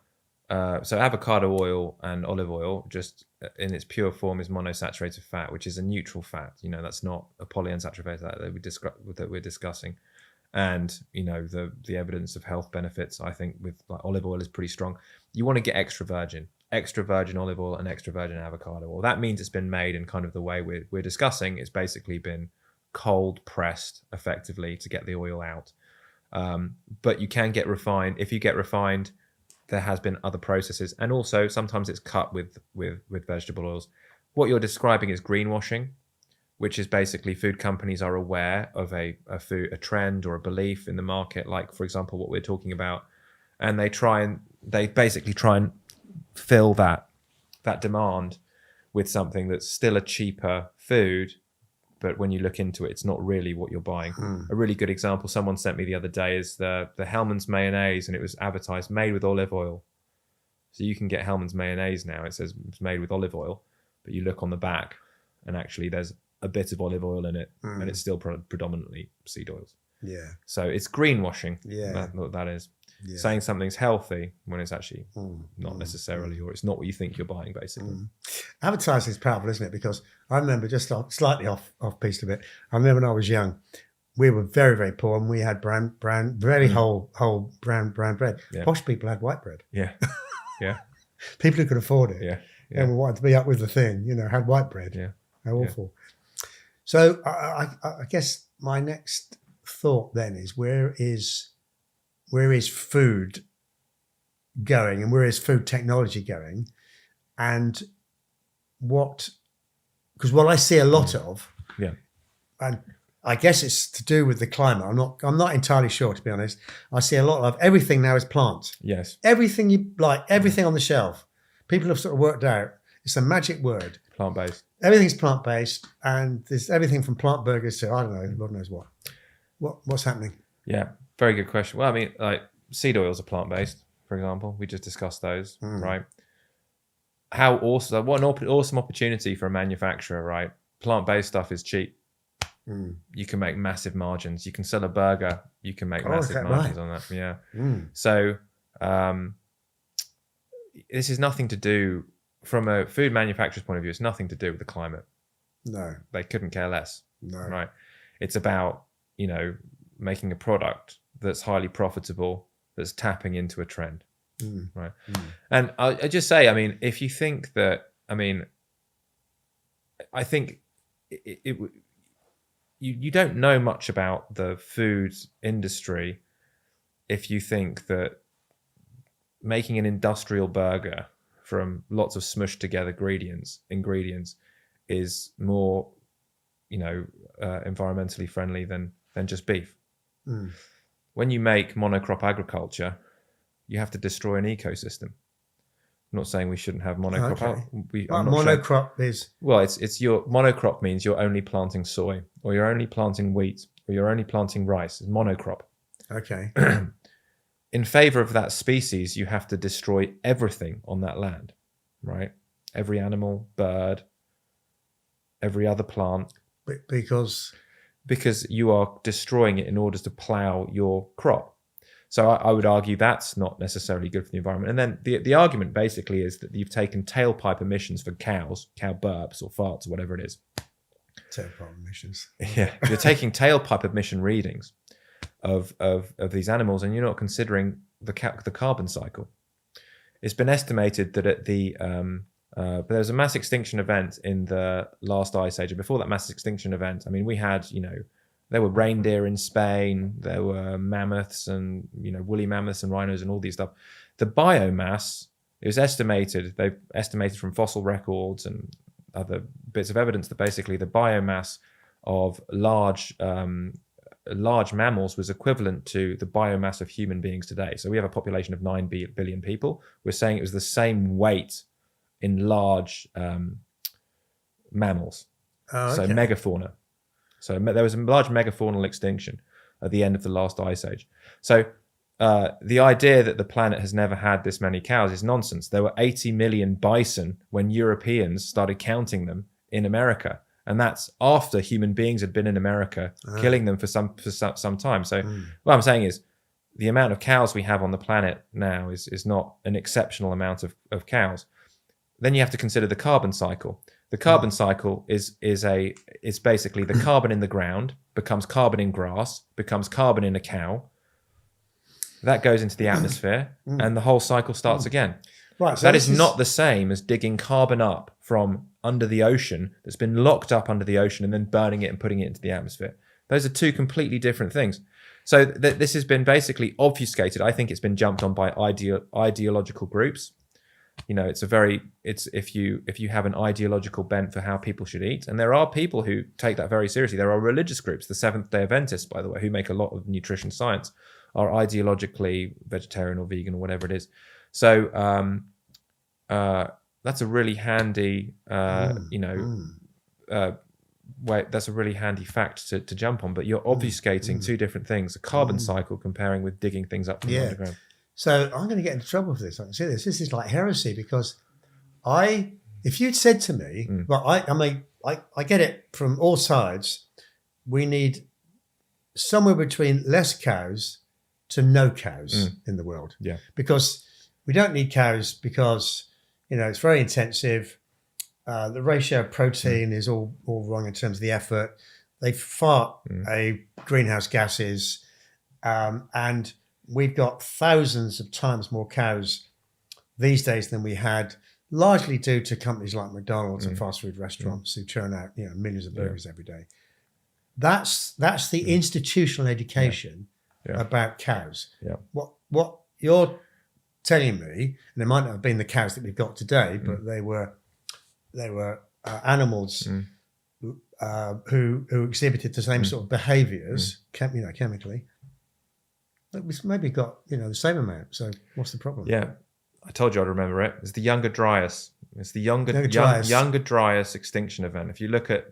so avocado oil and olive oil, just in its pure form, is monosaturated fat, which is a neutral fat. You know, that's not a polyunsaturated fat that we're discussing. And, you know, the evidence of health benefits, I think, with like olive oil is pretty strong. You want to get extra virgin olive oil and extra virgin avocado oil. That means it's been made in kind of the way we're discussing. It's basically been cold pressed effectively to get the oil out. But you can get refined. If you get refined, there has been other processes, and also sometimes it's cut with vegetable oils. What you're describing is greenwashing, which is basically food companies are aware of a trend or a belief in the market, like, for example, what we're talking about, and they basically try and fill that demand with something that's still a cheaper food, but when you look into it, it's not really what you're buying. A really good example someone sent me the other day is the Hellmann's mayonnaise, and it was advertised made with olive oil. So you can get Hellmann's mayonnaise now. It says it's made with olive oil, but you look on the back, and actually there's a bit of olive oil in it, and it's still predominantly seed oils. Yeah. So it's greenwashing. Yeah. That's what that is. Yeah. Saying something's healthy when it's actually not necessarily, or it's not what you think you're buying, basically. Advertising is powerful, isn't it? Because I remember, just slightly off piece a bit, I remember when I was young, we were very, very poor, and we had brown very whole brown bread. Yeah. Posh people had white bread. Yeah. Yeah. People who could afford it. Yeah. And we wanted to be up with the thing, you know, had white bread. Yeah. How awful. So I guess my next thought then is where is food going, and where is food technology going, and because what I see a lot of, Yeah. and I guess it's to do with the climate. I'm not entirely sure, to be honest. I see a lot of everything now is plants. Yes. Everything you like, everything on the shelf. People have sort of worked out it's a magic word. Plant-based. Everything's plant-based, and there's everything from plant burgers to I don't know, Lord knows what. What's happening? Yeah, very good question. Well, I mean, like seed oils are plant-based, for example. We just discussed those, right? How awesome! What an awesome opportunity for a manufacturer, right? Plant-based stuff is cheap. You can make massive margins. You can sell a burger. You can make massive margins on that. Yeah. So this is nothing to do from a food manufacturer's point of view. It's nothing to do with the climate. No, they couldn't care less. No, right? It's about making a product that's highly profitable, that's tapping into a trend, right? And I just say, I mean, if you think that, I mean, I think you don't know much about the food industry if you think that making an industrial burger from lots of smushed together ingredients is more, environmentally friendly than just beef. When you make monocrop agriculture, you have to destroy an ecosystem. I'm not saying we shouldn't have monocrop. Okay. Monocrop is? Well, it's your monocrop means you're only planting soy, or you're only planting wheat, or you're only planting rice. It's monocrop. Okay. In favor of that species, you have to destroy everything on that land, right? Every animal, bird, every other plant. Because you are destroying it in order to plow your crop. So I would argue that's not necessarily good for the environment. And then the argument basically is that you've taken tailpipe emissions for cows, cow burps or farts or whatever it is. Tailpipe emissions. Yeah, you're taking tailpipe emission readings of these animals, and you're not considering the carbon cycle. It's been estimated that at there was a mass extinction event in the last ice age, and before that mass extinction event, I mean, we had there were reindeer in Spain, there were mammoths and woolly mammoths and rhinos and all these stuff. The biomass, it was estimated, they've estimated from fossil records and other bits of evidence that basically the biomass of large mammals was equivalent to the biomass of human beings today. So we have a population of 9 billion people. We're saying it was the same weight in large mammals, so megafauna. So there was a large megafaunal extinction at the end of the last ice age. So the idea that the planet has never had this many cows is nonsense. There were 80 million bison when Europeans started counting them in America, and that's after human beings had been in America, killing them for some time. So what I'm saying is, the amount of cows we have on the planet now is not an exceptional amount of cows. Then you have to consider the carbon cycle. The carbon cycle is basically the carbon in the ground becomes carbon in grass, becomes carbon in a cow. That goes into the atmosphere, and the whole cycle starts again. Right. So that is not the same as digging carbon up from under the ocean that's been locked up under the ocean and then burning it and putting it into the atmosphere. Those are two completely different things. So this has been basically obfuscated. I think it's been jumped on by ideological groups. It's if you have an ideological bent for how people should eat, and there are people who take that very seriously. There are religious groups, the Seventh-day Adventists, by the way, who make a lot of nutrition science, are ideologically vegetarian or vegan or whatever it is. So that's a really handy, that's a really handy fact to jump on. But you're obfuscating two different things: the carbon cycle comparing with digging things up from the underground. So I'm going to get into trouble for this. I can see this. This is like heresy, because if you'd said to me, well, I get it from all sides. We need somewhere between less cows to no cows in the world. Yeah. Because we don't need cows because, it's very intensive. The ratio of protein is all wrong in terms of the effort. They fart greenhouse gases, and we've got thousands of times more cows these days than we had largely due to companies like McDonald's and fast food restaurants who churn out millions of burgers every day. That's the institutional education about cows. Yeah. What you're telling me, and it might not have been the cows that we've got today, but they were animals who exhibited the same sort of behaviours, chemically. But we've maybe got the same amount. So what's the problem? Yeah, I told you I'd remember it. It's the Younger Dryas. It's the Younger Dryas extinction event. If you look at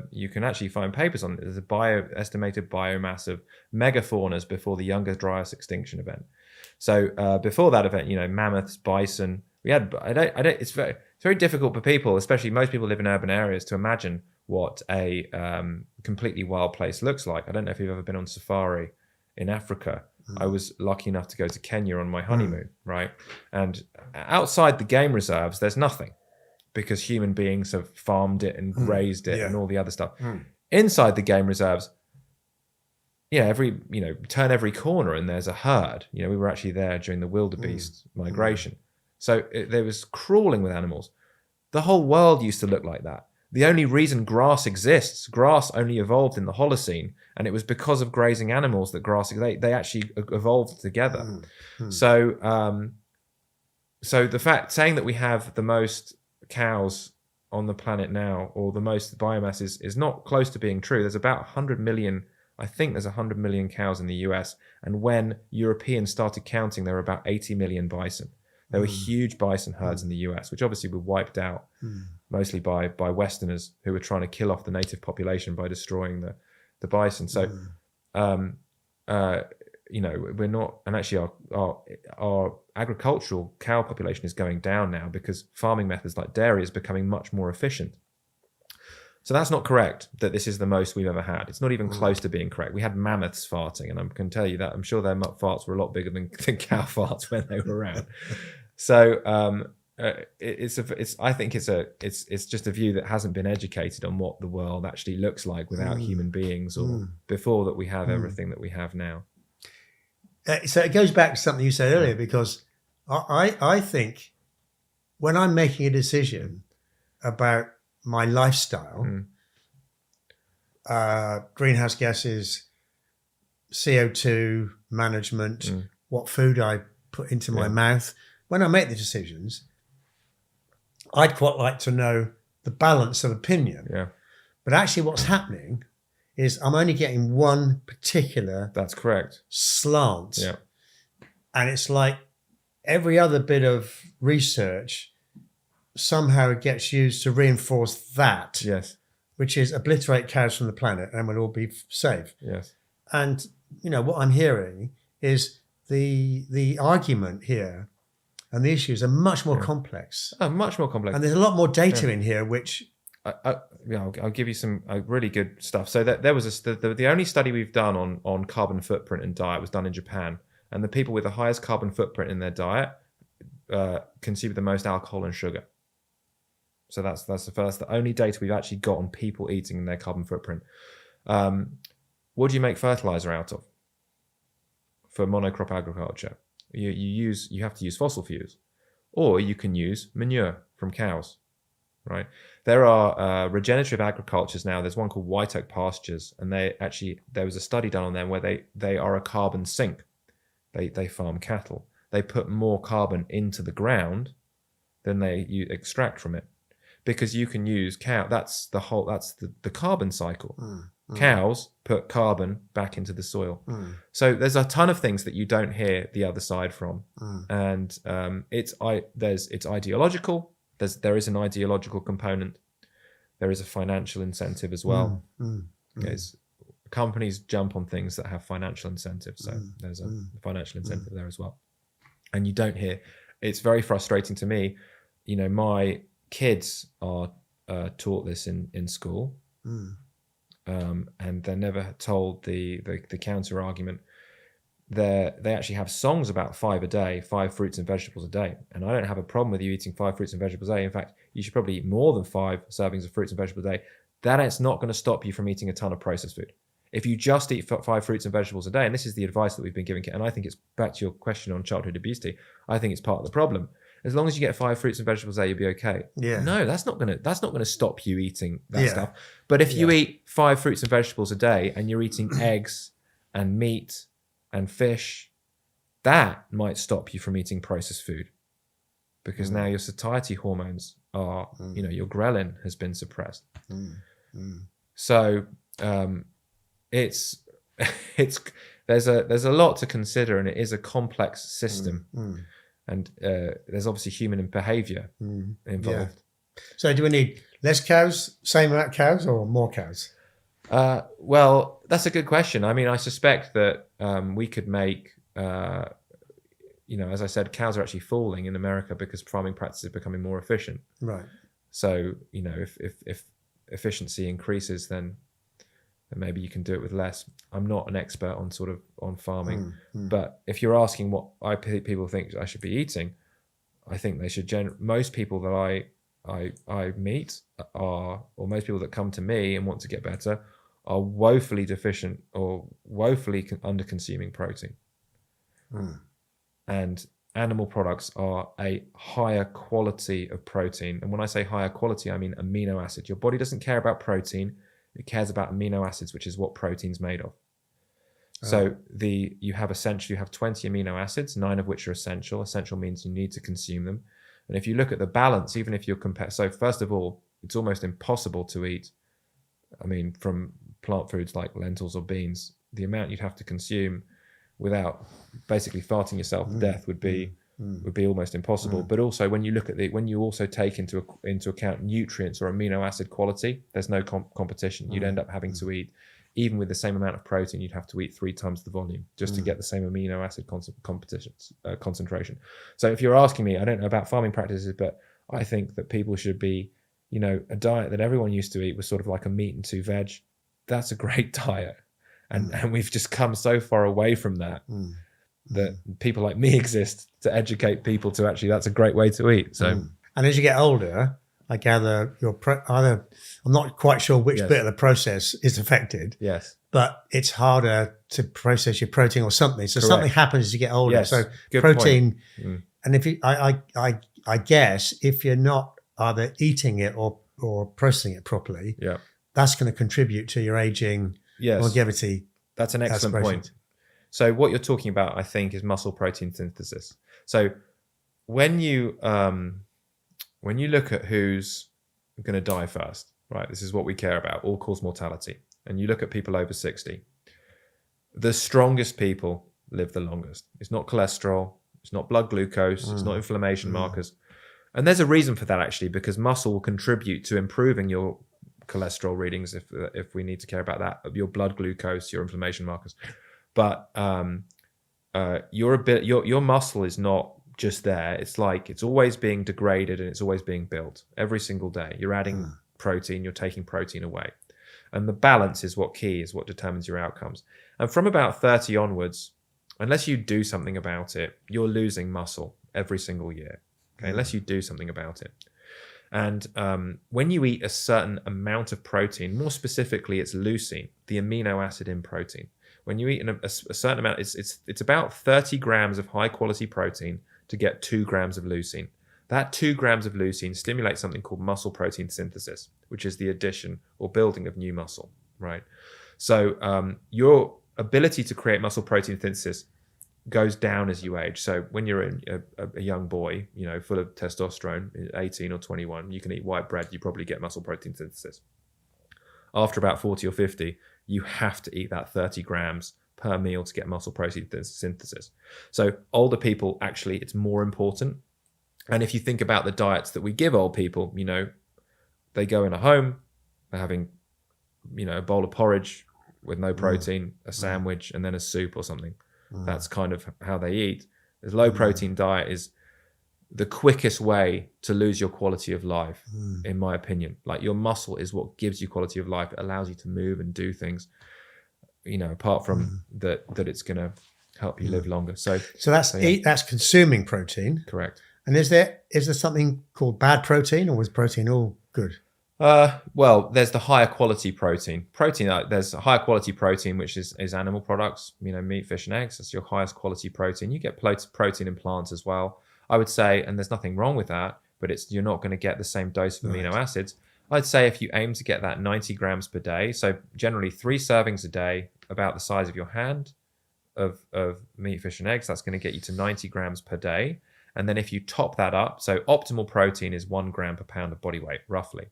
you can actually find papers on it. There's a estimated biomass of megafaunas before the Younger Dryas extinction event. So before that event, mammoths, bison. We had. It's very difficult for people, especially most people live in urban areas, to imagine what a completely wild place looks like. I don't know if you've ever been on safari in Africa. I was lucky enough to go to Kenya on my honeymoon, right? And outside the game reserves, there's nothing, because human beings have farmed it and grazed it and all the other stuff. Inside the game reserves, turn every corner and there's a herd. We were actually there during the wildebeest migration. So there was crawling with animals. The whole world used to look like that. The only reason grass exists, grass only evolved in the Holocene, and it was because of grazing animals that they actually evolved together. So the fact saying that we have the most cows on the planet now, or the most biomass, is not close to being true. There's about 100 million. I think there's 100 million cows in the US, and when Europeans started counting, there were about 80 million bison. There were huge bison herds in the US, which obviously were wiped out mostly by Westerners who were trying to kill off the native population by destroying the bison. So, we're not, and actually our agricultural cow population is going down now because farming methods like dairy is becoming much more efficient. So that's not correct that this is the most we've ever had. It's not even close to being correct. We had mammoths farting, and I can tell you that I'm sure their farts were a lot bigger than cow farts when they were around. So I think it's just a view that hasn't been educated on what the world actually looks like without human beings, or before that we have everything that we have now. So it goes back to something you said earlier, because I think when I'm making a decision about my lifestyle, greenhouse gases, CO2 management, what food I put into my mouth, when I make the decisions, I'd quite like to know the balance of opinion. Yeah. But actually what's happening is I'm only getting one particular That's correct. slant. Yeah. And it's like every other bit of research, somehow it gets used to reinforce that. Yes. Which is obliterate cows from the planet and we'll all be safe. Yes. And, what I'm hearing is the argument here and the issues are much more complex. Oh, much more complex. And there's a lot more data in here, which... I'll give you some really good stuff. So there was the only study we've done on carbon footprint and diet was done in Japan. And the people with the highest carbon footprint in their diet consume the most alcohol and sugar. So that's the only data we've actually got on people eating and their carbon footprint. What do you make fertilizer out of for monocrop agriculture? You have to use fossil fuels, or you can use manure from cows, right? There are regenerative agricultures now. There's one called white oak pastures, and there was a study done on them where they are a carbon sink. They farm cattle. They put more carbon into the ground than you extract from it, because you can use cow. That's the carbon cycle. Cows put carbon back into the soil. So there's a ton of things that you don't hear the other side from, and it's ideological. There is an ideological component. There is a financial incentive as well. Companies jump on things that have financial incentives, so there's a financial incentive there as well. And you don't hear. It's very frustrating to me. My kids are taught this in school. And they're never told the counter argument. They actually have songs about 5 fruits and vegetables a day. And I don't have a problem with you eating 5 fruits and vegetables a day. In fact, you should probably eat more than 5 servings of fruits and vegetables a day. That's not going to stop you from eating a ton of processed food. If you just eat 5 fruits and vegetables a day, and this is the advice that we've been giving, and I think it's back to your question on childhood obesity, I think it's part of the problem. as long as you get 5 fruits and vegetables a day, you'll be okay. Yeah. No, that's not gonna stop you eating that stuff. But if you eat 5 fruits and vegetables a day and you're eating eggs and meat and fish, that might stop you from eating processed food, because now your satiety hormones are, your ghrelin has been suppressed. So it's there's a lot to consider, and it is a complex system. And there's obviously human behavior involved. So do we need less cows, same amount of cows, or more cows? Well, that's a good question. I mean, I suspect that we could make, as I said, cows are actually falling in America because farming practices are becoming more efficient. Right. So, if efficiency increases, then maybe you can do it with less. I'm not an expert on farming, but if you're asking what people think I should be eating, I think they should. Most people that I meet or most people that come to me and want to get better are woefully deficient or woefully under consuming protein. And animal products are a higher quality of protein. And when I say higher quality, I mean amino acid. Your body doesn't care about protein. It cares about amino acids, which is what protein's made of. So you have 20 amino acids, 9 of which are essential. Essential means you need to consume them. And if you look at the balance, even if you're so first of all, it's almost impossible to eat. I mean, from plant foods like lentils or beans, the amount you'd have to consume without basically farting yourself to death would be almost impossible. But also, when you look at when you also take into account nutrients or amino acid quality, there's no competition. You'd end up having to eat, even with the same amount of protein, you'd have to eat 3 times the volume just to get the same amino acid concentration. So if you're asking me, I don't know about farming practices, but I think that people should be, a diet that everyone used to eat was sort of like a meat and 2 veg. That's a great diet. And we've just come so far away from that, that people like me exist to educate people to actually, that's a great way to eat. So, and as you get older, I gather I'm not quite sure which bit of the process is affected. Yes. But it's harder to process your protein or something. So something happens as you get older. Yes. So Good protein, point. And if you, I guess if you're not either eating it or processing it properly, that's going to contribute to your aging, longevity. That's an excellent point. So what you're talking about, I think, is muscle protein synthesis. So when you look at who's going to die first, right? This is what we care about, all-cause mortality. And you look at people over 60. The strongest people live the longest. It's not cholesterol. It's not blood glucose. It's not inflammation markers. And there's a reason for that, actually, because muscle will contribute to improving your cholesterol readings if we need to care about that, your blood glucose, your inflammation markers. But your muscle is not just there. It's like it's always being degraded and it's always being built every single day. You're adding protein, you're taking protein away. And the balance is what determines your outcomes. And from about 30 onwards, unless you do something about it, you're losing muscle every single year. Okay, unless you do something about it. And when you eat a certain amount of protein, more specifically, it's leucine, the amino acid in protein. When you eat a certain amount, it's about 30 grams of high quality protein to get 2 grams of leucine. That 2 grams of leucine stimulates something called muscle protein synthesis, which is the addition or building of new muscle, right? So your ability to create muscle protein synthesis goes down as you age. So when you're a young boy, full of testosterone, 18 or 21, you can eat white bread, you probably get muscle protein synthesis. After about 40 or 50, you have to eat that 30 grams per meal to get muscle protein synthesis. So older people, actually, it's more important. And if you think about the diets that we give old people, they go in a home, they're having, a bowl of porridge with no protein, a sandwich, and then a soup or something. That's kind of how they eat. This low protein diet is the quickest way to lose your quality of life, in my opinion. Like, your muscle is what gives you quality of life. It allows you to move and do things, apart from that it's going to help you live longer. So that's consuming protein. Correct. And is there something called bad protein, or is protein all good? Well, there's the higher quality protein. There's a higher quality protein, which is animal products, meat, fish, and eggs. That's your highest quality protein. You get protein in plants as well. I would say, and there's nothing wrong with that, but you're not going to get the same dose of amino acids. I'd say if you aim to get that 90 grams per day, so generally 3 servings a day, about the size of your hand of meat, fish, and eggs, that's going to get you to 90 grams per day. And then if you top that up, so optimal protein is 1 gram per pound of body weight, roughly.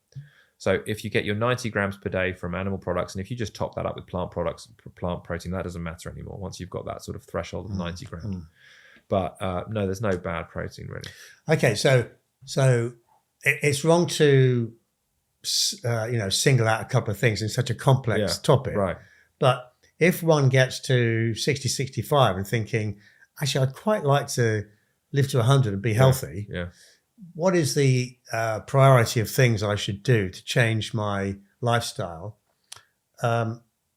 So if you get your 90 grams per day from animal products, and if you just top that up with plant products, plant protein, that doesn't matter anymore once you've got that sort of threshold of 90 grams. But no, there's no bad protein really. Okay, so it's wrong to single out a couple of things in such a complex topic. Right. But if one gets to 60, 65 and thinking, actually, I'd quite like to live to 100 and be healthy. Yeah. What is the priority of things I should do to change my lifestyle?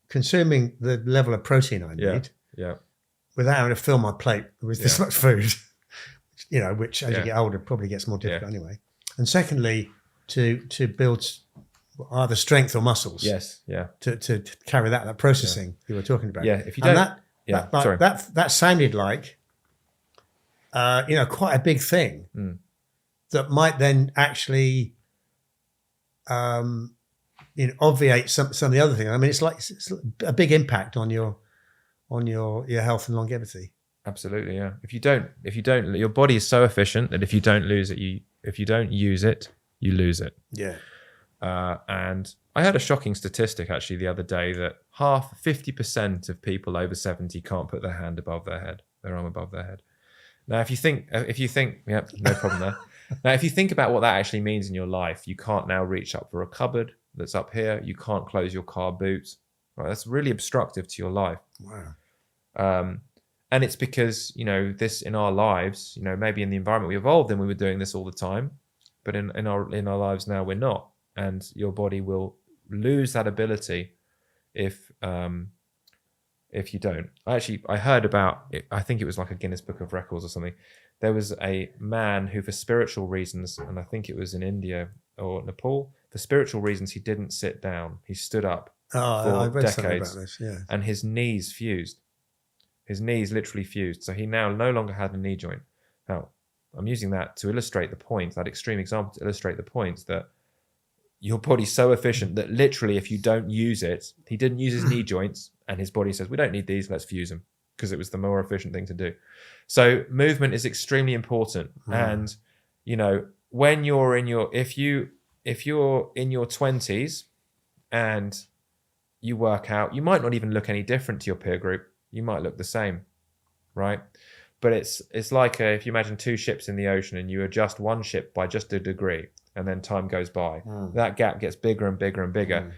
Consuming the level of protein I need. Yeah. Without having to fill my plate with this much food, which as you get older probably gets more difficult anyway. And secondly, to build either strength or muscles. Yes. Yeah. To carry that processing you were talking about. Yeah. If you don't, that sounded like quite a big thing that might then actually obviate some of the other things. I mean, it's a big impact on your health and longevity. Absolutely, yeah. If you don't, your body is so efficient that if you don't use it, you lose it. Yeah. And I heard a shocking statistic actually the other day that 50% of people over 70 can't put their hand above their head, their arm above their head. Now, if you think, yep, no problem there. Now, if you think about what that actually means in your life, you can't now reach up for a cupboard that's up here. You can't close your car boot. Right, that's really obstructive to your life. Wow. And it's because, this in our lives, maybe in the environment we evolved in, we were doing this all the time, but in our lives now, we're not. And your body will lose that ability if you don't. I heard about it. I think it was like a Guinness Book of Records or something. There was a man who, for spiritual reasons, and I think it was in India or Nepal, for spiritual reasons, he didn't sit down. He stood up for decades, about this, yeah. And his knees fused. His knees literally fused. So he now no longer had a knee joint. Now, I'm using that to illustrate the point, that extreme example to illustrate the point that your body's so efficient that literally if you don't use it, he didn't use his knee joints and his body says, we don't need these, let's fuse them, because it was the more efficient thing to do. So movement is extremely important. And, when you're if you're in your 20s and you work out, you might not even look any different to your peer group. You might look the same, right? But it's like if you imagine 2 ships in the ocean and you adjust one ship by just a degree and then time goes by, that gap gets bigger and bigger and bigger.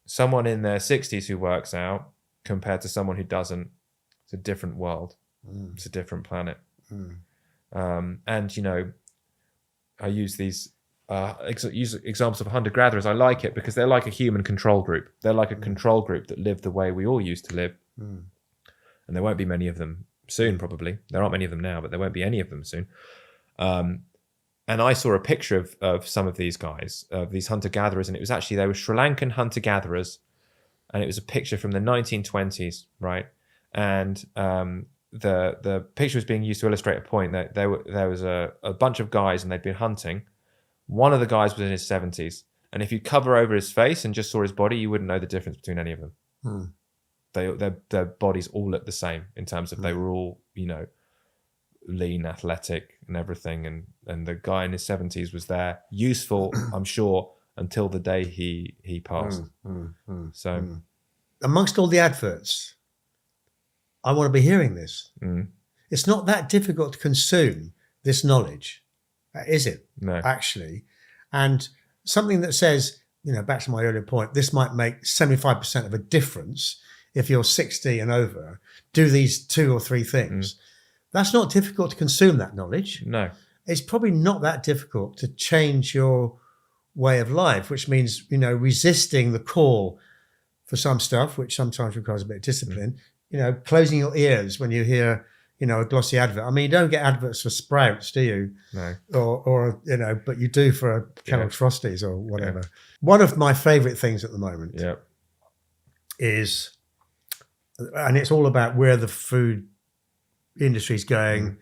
Someone in their 60s who works out compared to someone who doesn't, it's a different world. It's a different planet. And, I use these use examples of hunter-gatherers. I like it because they're like a human control group. They're like a control group that live the way we all used to live. And there won't be many of them soon, probably. There aren't many of them now, but there won't be any of them soon. And I saw a picture of some of these guys, of these hunter-gatherers, and it was actually, they were Sri Lankan hunter-gatherers, and it was a picture from the 1920s, right? And the picture was being used to illustrate a point that there was a bunch of guys and they'd been hunting. One of the guys was in his 70s, and if you cover over his face and just saw his body, you wouldn't know the difference between any of them. Their bodies all looked the same in terms of they were all, lean, athletic and everything. And the guy in his 70s was there, useful, I'm sure, until the day he passed. So amongst all the adverts, I want to be hearing this. It's not that difficult to consume this knowledge, is it? No. Actually. And something that says, back to my earlier point, this might make 75% of a difference if you're 60 and over, do these 2 or 3 things. That's not difficult to consume that knowledge. No. It's probably not that difficult to change your way of life, which means, resisting the call for some stuff, which sometimes requires a bit of discipline, closing your ears when you hear, a glossy advert. I mean, you don't get adverts for Sprouts, do you? No. Or but you do for Kellogg's Frosties or whatever. One of my favorite things at the moment is, and it's all about where the food industry is going,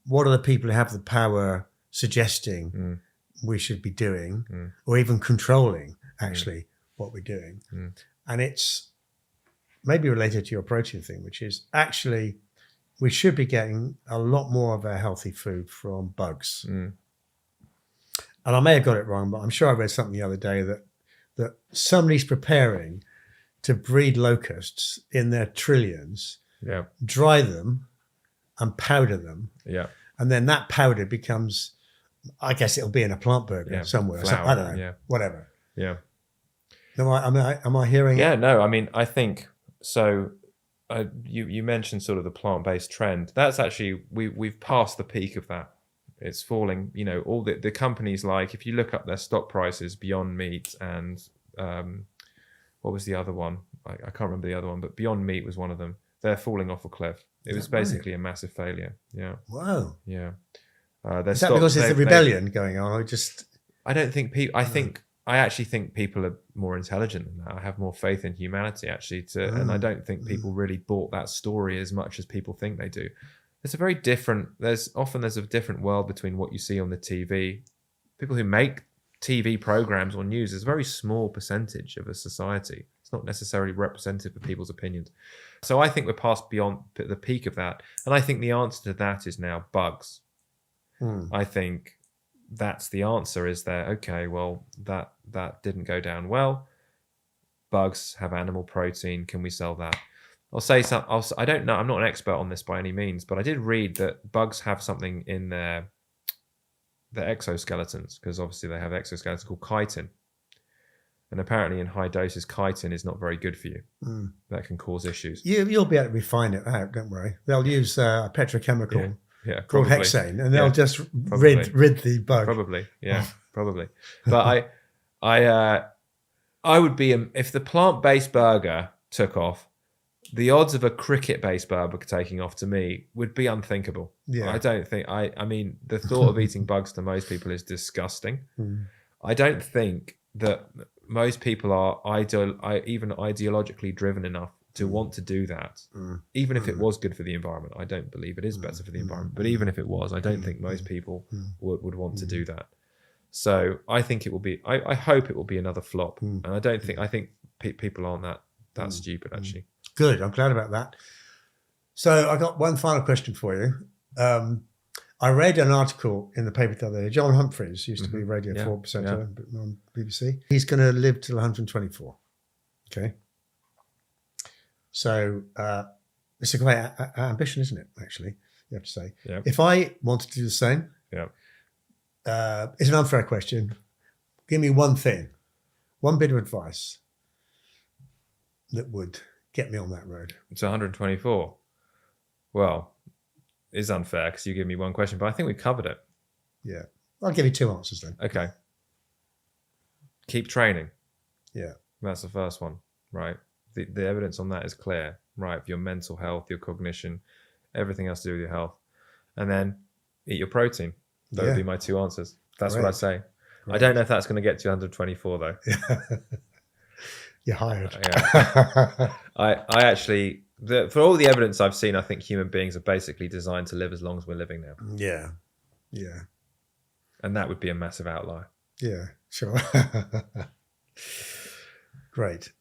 what are the people who have the power suggesting we should be doing, or even controlling actually what we're doing? And it's maybe related to your protein thing, which is actually we should be getting a lot more of our healthy food from bugs. And I may have got it wrong, but I'm sure I read something the other day that somebody's preparing to breed locusts in their trillions, dry them and powder them. And then that powder becomes, I guess it'll be in a plant burger somewhere. Flour, I don't know, whatever. Am I hearing? Yeah, no, I mean, I think so. You mentioned sort of the plant-based trend. That's actually, we've passed the peak of that. It's falling, you know, all the companies, like if you look up their stock prices, Beyond Meat and what was the other one? I can't remember the other one, but Beyond Meat was one of them. They're falling off a cliff. It was basically a massive failure. Yeah. Wow. Yeah. Is that because there's a rebellion going on? I don't think people. I actually think people are more intelligent than that. I have more faith in humanity actually, and I don't think people really bought that story as much as people think they do. There's a different world between what you see on the TV. People who make TV programs or news is a very small percentage of a society. It's not necessarily representative of people's opinions. So I think we're past beyond the peak of that. And I think the answer to that is now bugs. I think that's the answer, is that, okay, well, that didn't go down well. Bugs have animal protein. Can we sell that? I'll say something. I don't know. I'm not an expert on this by any means, but I did read that bugs have something in their exoskeletons, because obviously they have exoskeletons called chitin. And apparently in high doses, chitin is not very good for you. That can cause issues. You'll be able to refine it out, don't worry. They'll use a petrochemical called probably. hexane, and they'll just rid the bug. Probably, yeah, probably. But I would be, if the plant-based burger took off, the odds of a cricket-based burger taking off, to me, would be unthinkable. I don't think, I mean, the thought of eating bugs to most people is disgusting. I don't think that most people are even ideologically driven enough to want to do that, even if it was good for the environment. I don't believe it is better for the environment, but even if it was, I don't think most people would want to do that. So I think it will be, I hope it will be another flop. And I think people aren't that stupid, actually. Good, I'm glad about that. So I got one final question for you. I read an article in the paper the other day. John Humphreys used to be Radio 4 presenter on BBC. He's going to live till 124. Okay. So it's a great ambition, isn't it, actually, you have to say. If I wanted to do the same, it's an unfair question. Give me one thing, one bit of advice that would get me on that road. It's 124. Well, it's unfair because you give me one question, but I think we covered it. Yeah. I'll give you two answers then. Okay. Keep training. Yeah. That's the first one, right? The evidence on that is clear, right? Your mental health, your cognition, everything else to do with your health. And then eat your protein. That would be my two answers. That's what I say. I don't know if that's going to get to 124 though. You're hired. I actually, for all the evidence I've seen, I think human beings are basically designed to live as long as we're living now. Yeah. Yeah. And that would be a massive outlier. Yeah, sure. Great.